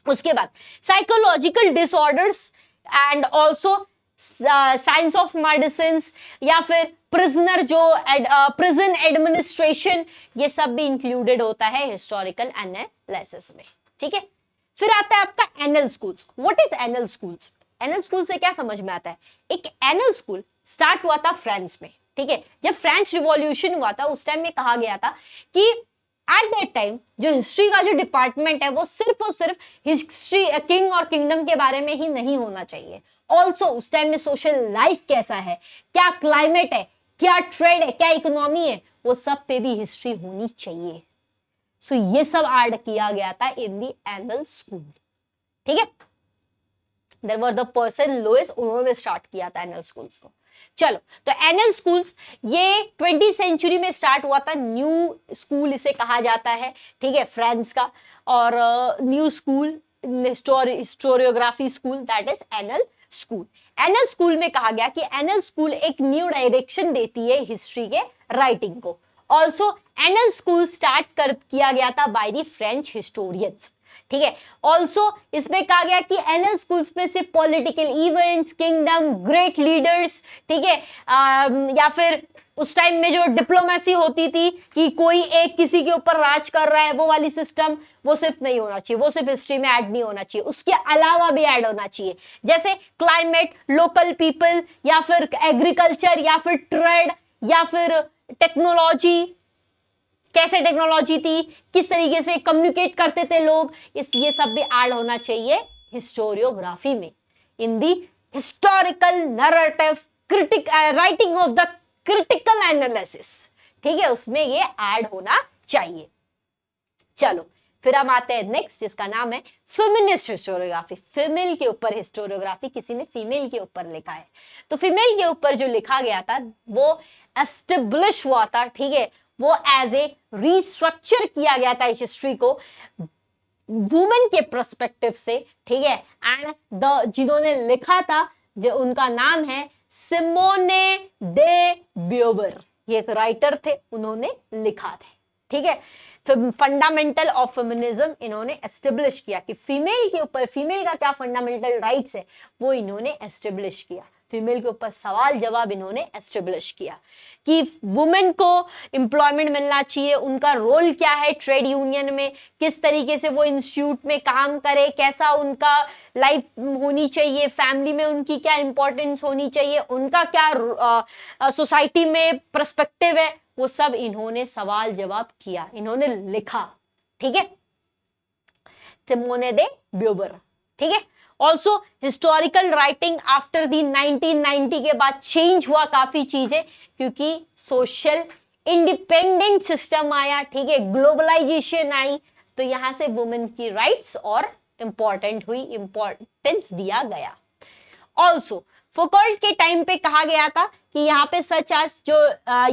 उसके बाद psychological disorders and also science of medicine या फिर प्रिजनर जो प्रिजन एडमिनिस्ट्रेशन, ये सब भी इंक्लूडेड होता है हिस्टोरिकल एनालिसिस में। ठीक है, फिर आता है आपका anal schools. What is anal schools? Anal school से क्या समझ में आता है? एक एनल स्कूल स्टार्ट हुआ था फ्रांस में। ठीक है, जब फ्रेंच रिवॉल्यूशन हुआ था उस टाइम में कहा गया था कि एट दैट टाइम जो हिस्ट्री का जो डिपार्टमेंट है वो सिर्फ और सिर्फ हिस्ट्री, किंग और किंगडम के बारे में ही नहीं होना चाहिए। ऑल्सो उस टाइम में सोशल लाइफ कैसा है, क्या क्लाइमेट है, क्या ट्रेड है, क्या इकोनॉमी है, वो सब पे भी हिस्ट्री होनी चाहिए। सो ये सब ऐड किया गया था इन दी एनल स्कूल। ठीक है, there were the person Louis, उन्होंने स्टार्ट किया था एनल स्कूल्स को। चलो, तो एनल स्कूल्स ये 20th सेंचुरी में स्टार्ट हुआ था। न्यू स्कूल इसे कहा जाता है। ठीक है, फ्रांस का, और new school historiography school, that is anal school. Anal school में कहा गया कि एनल स्कूल एक न्यू डायरेक्शन देती है हिस्ट्री के राइटिंग को। ऑल्सो एनल स्कूल स्टार्ट किया गया था बाय द फ्रेंच हिस्टोरियंस। ठीक है, ऑल्सो इसमें कहा गया कि एनल स्कूल्स में से political events, kingdom, great leaders, ठीक है, या फिर उस टाइम में जो डिप्लोमेसी होती थी कि कोई एक किसी के ऊपर राज कर रहा है, वो वाली सिस्टम, वो सिर्फ नहीं होना चाहिए, वो सिर्फ हिस्ट्री में ऐड नहीं होना चाहिए, उसके अलावा भी ऐड होना चाहिए। जैसे क्लाइमेट, लोकल पीपल, या फिर एग्रीकल्चर, या फिर ट्रेड, या फिर टेक्नोलॉजी, कैसे टेक्नोलॉजी थी, किस तरीके से कम्युनिकेट करते थे लोग, ये सब भी ऐड होना चाहिए हिस्टोरियोग्राफी में। In the historical narrative writing of the critical analysis, ठीक है, उसमें ये ऐड होना चाहिए। चलो, फिर हम आते हैं नेक्स्ट, जिसका नाम है फेमिनिस्ट हिस्टोरियोग्राफी। फीमेल के ऊपर हिस्टोरियोग्राफी, किसी ने फीमेल के ऊपर लिखा है। तो फीमेल के ऊपर जो लिखा गया था वो एस्टेब्लिश हुआ था। ठीक है, वो एज ए रिस्ट्रक्चर किया गया था हिस्ट्री को वुमेन के पर्सपेक्टिव से। ठीक है, एंड जिन्होंने लिखा था जो उनका नाम है सिमोने दे ब्यूवर, ये एक राइटर थे, उन्होंने लिखा था। ठीक है, फंडामेंटल ऑफ फेमिनिज्म इन्होंने एस्टेब्लिश किया कि फीमेल के ऊपर, फीमेल का क्या फंडामेंटल राइट्स है वो इन्होंने एस्टेब्लिश किया। फीमेल के ऊपर सवाल जवाब इन्होंने एस्टेब्लिश किया कि वुमेन को एम्प्लॉयमेंट मिलना चाहिए, उनका रोल क्या है ट्रेड यूनियन में, किस तरीके से वो इंस्टीट्यूट में काम करे, कैसा उनका लाइफ होनी चाहिए, फैमिली में उनकी क्या इंपॉर्टेंस होनी चाहिए, उनका क्या सोसाइटी में पर्सपेक्टिव है, वो सब इन्होंने सवाल जवाब किया, इन्होंने लिखा। ठीक है, सिमोने दे ब्यूवर। ठीक है, also historical writing after the 1990 के बाद चेंज हुआ काफी चीजें, क्योंकि सोशल इंडिपेंडेंट सिस्टम आया। ठीक है, ग्लोबलाइजेशन आई, तो यहां से वुमेन की राइट्स और इंपॉर्टेंट हुई, इंपॉर्टेंस दिया गया। ऑल्सो फोकॉल्ट के टाइम पे कहा गया था कि यहाँ पे सच एज जो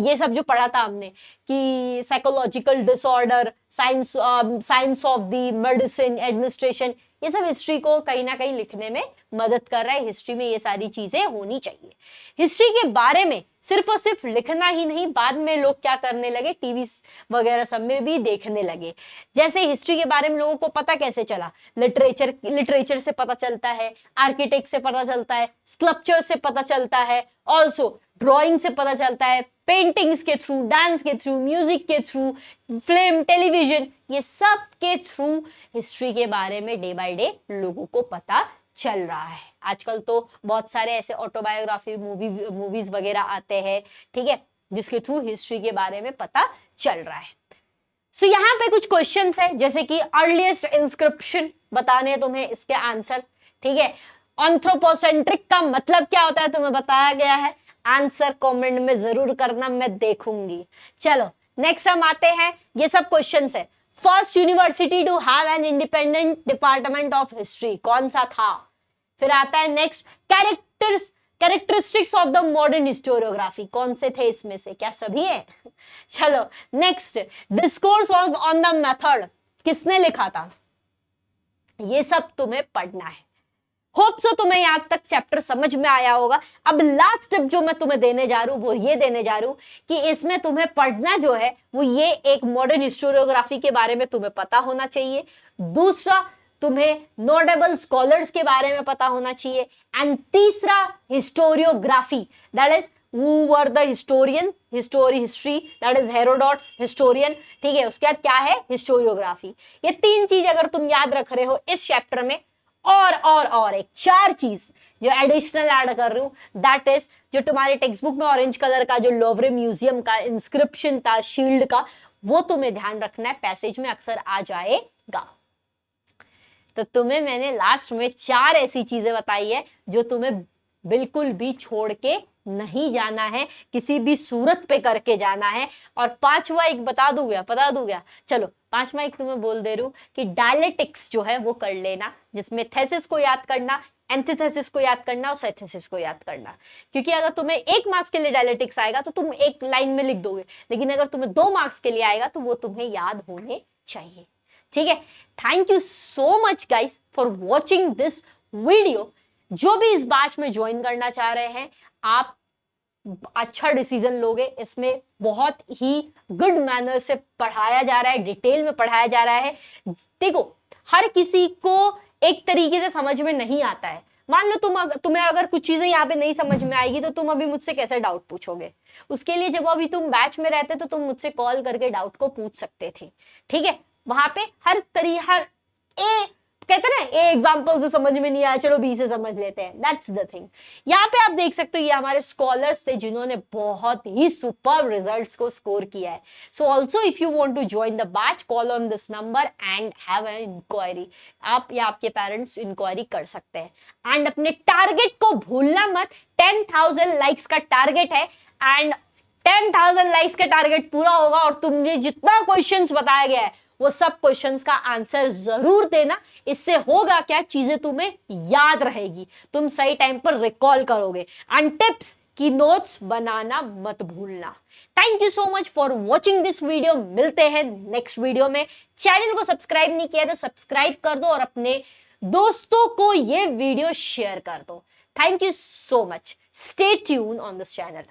ये सब जो पढ़ा था हमने कि psychological disorder, science of the medicine, administration, ये सब हिस्ट्री को कहीं ना कहीं लिखने में मदद कर रहा है। हिस्ट्री में ये सारी चीजें होनी चाहिए। हिस्ट्री के बारे में सिर्फ और सिर्फ लिखना ही नहीं, बाद में लोग क्या करने लगे, टीवी वगैरह सब में भी देखने लगे। जैसे हिस्ट्री के बारे में लोगों को पता कैसे चला, लिटरेचर से पता चलता है, आर्किटेक्ट से पता चलता है, स्कल्पचर से पता चलता है, ऑल्सो ड्राइंग से पता चलता है, पेंटिंग्स के थ्रू, डांस के थ्रू, म्यूजिक के थ्रू, फिल्म, टेलीविजन, ये सब के थ्रू हिस्ट्री के बारे में डे बाय डे लोगों को पता चल रहा है। आजकल तो बहुत सारे ऐसे ऑटोबायोग्राफी मूवीज वगैरह आते हैं, ठीक है, जिसके थ्रू हिस्ट्री के बारे में पता चल रहा है। सो यहाँ पे कुछ क्वेश्चंस है, जैसे कि अर्लीस्ट इंस्क्रिप्शन बताने हैं तुम्हें, इसके आंसर, ठीक है। एंथ्रोपोसेंट्रिक का मतलब क्या होता है तुम्हें बताया गया है, आंसर कमेंट में जरूर करना, मैं देखूंगी। चलो नेक्स्ट हम आते हैं, ये सब क्वेश्चंस है। First university to have an independent department of history कौन सा था? फिर आता है next, characteristics of the modern historiography, कौन से थे इसमें से, क्या सभी है? चलो next, discourse on the method किसने लिखा था? ये सब तुम्हें पढ़ना है। होप सो तुम्हें यहां तक चैप्टर समझ में आया होगा। अब लास्ट स्टेप जो मैं तुम्हें देने जा रहा हूं वो ये देने जा रहा हूं कि इसमें तुम्हें पढ़ना जो है वो ये एक मॉडर्न हिस्टोरियोग्राफी के बारे में तुम्हें पता होना चाहिए, दूसरा तुम्हें नोटेबल स्कॉलर्स के बारे में पता होना चाहिए, एंड तीसरा historiography, that is who were the historian, history that is Herodotus historian, ठीक है। उसके बाद क्या है, हिस्टोरियोग्राफी। ये तीन चीज अगर तुम याद रख रहे हो इस चैप्टर में, और एक चार चीज जो एडिशनल ऐड कर रही हूं, दैट इज जो तुम्हारे टेक्स्ट बुक में ऑरेंज कलर का जो लोवरे म्यूजियम का इंस्क्रिप्शन था शील्ड का, वो तुम्हें ध्यान रखना है, पैसेज में अक्सर आ जाएगा। तो तुम्हें मैंने लास्ट में चार ऐसी चीजें बताई है जो तुम्हें बिल्कुल भी छोड़ के नहीं जाना है, किसी भी सूरत पे करके जाना है। और पांचवा एक बता दूंगा, चलो पांचवा एक तुम्हें बोल दे रही हूं कि डायलेक्टिक्स जो है वो कर लेना, जिसमें थेसिस को याद करना, एंटीथेसिस को याद करना और साइथेसिस को याद करना। क्योंकि अगर तुम्हें 1 मार्क्स के लिए डायलेक्टिक्स आएगा तो तुम एक लाइन में लिख दोगे, लेकिन अगर तुम्हें 2 मार्क्स के लिए आएगा तो वो तुम्हें याद होने चाहिए, ठीक है। Thank you so much guys for watching this video. जो भी इस बैच में ज्वाइन करना चाह रहे हैं, आप अच्छा डिसीजन लोगे। इसमें बहुत ही गुड मैनर से पढ़ाया जा रहा है, डिटेल में पढ़ाया जा रहा है। देखो हर किसी को एक तरीके से समझ में नहीं आता है। मान लो तुम्हें अगर कुछ चीजें यहाँ पे नहीं समझ में आएगी तो तुम अभी मुझसे कैसे डाउट पूछोगे? उसके लिए जब अभी तुम बैच में रहते तो तुम मुझसे कॉल करके डाउट को पूछ सकते थे, ठीक है। वहां पे कहते हैं ना, ए एग्जांपल से समझ में नहीं आया, चलो बी से समझ लेते हैं, दैट्स द थिंग। यहाँ पे आप देख सकते हो ये हमारे स्कॉलर्स थे जिन्होंने बहुत ही सुपर्ब रिजल्ट्स को स्कोर किया है। So also if you want to join the batch, call on this number and have an inquiry. आप या आपके पेरेंट्स इंक्वायरी कर सकते हैं। एंड अपने टारगेट को भूलना मत, 10,000 लाइक्स का टारगेट है, एंड 10,000 लाइक्स का टारगेट पूरा होगा और तुमने जितना क्वेश्चंस बताया गया है वो सब क्वेश्चंस का आंसर जरूर देना। इससे होगा क्या, चीजें तुम्हें याद रहेगी, तुम सही टाइम पर रिकॉल करोगे। एंड टिप्स की नोट्स बनाना मत भूलना। Thank you so much for watching this video. मिलते हैं नेक्स्ट वीडियो में। चैनल को सब्सक्राइब नहीं किया तो सब्सक्राइब कर दो और अपने दोस्तों को ये वीडियो शेयर कर दो। Thank you so much. Stay tune on this channel.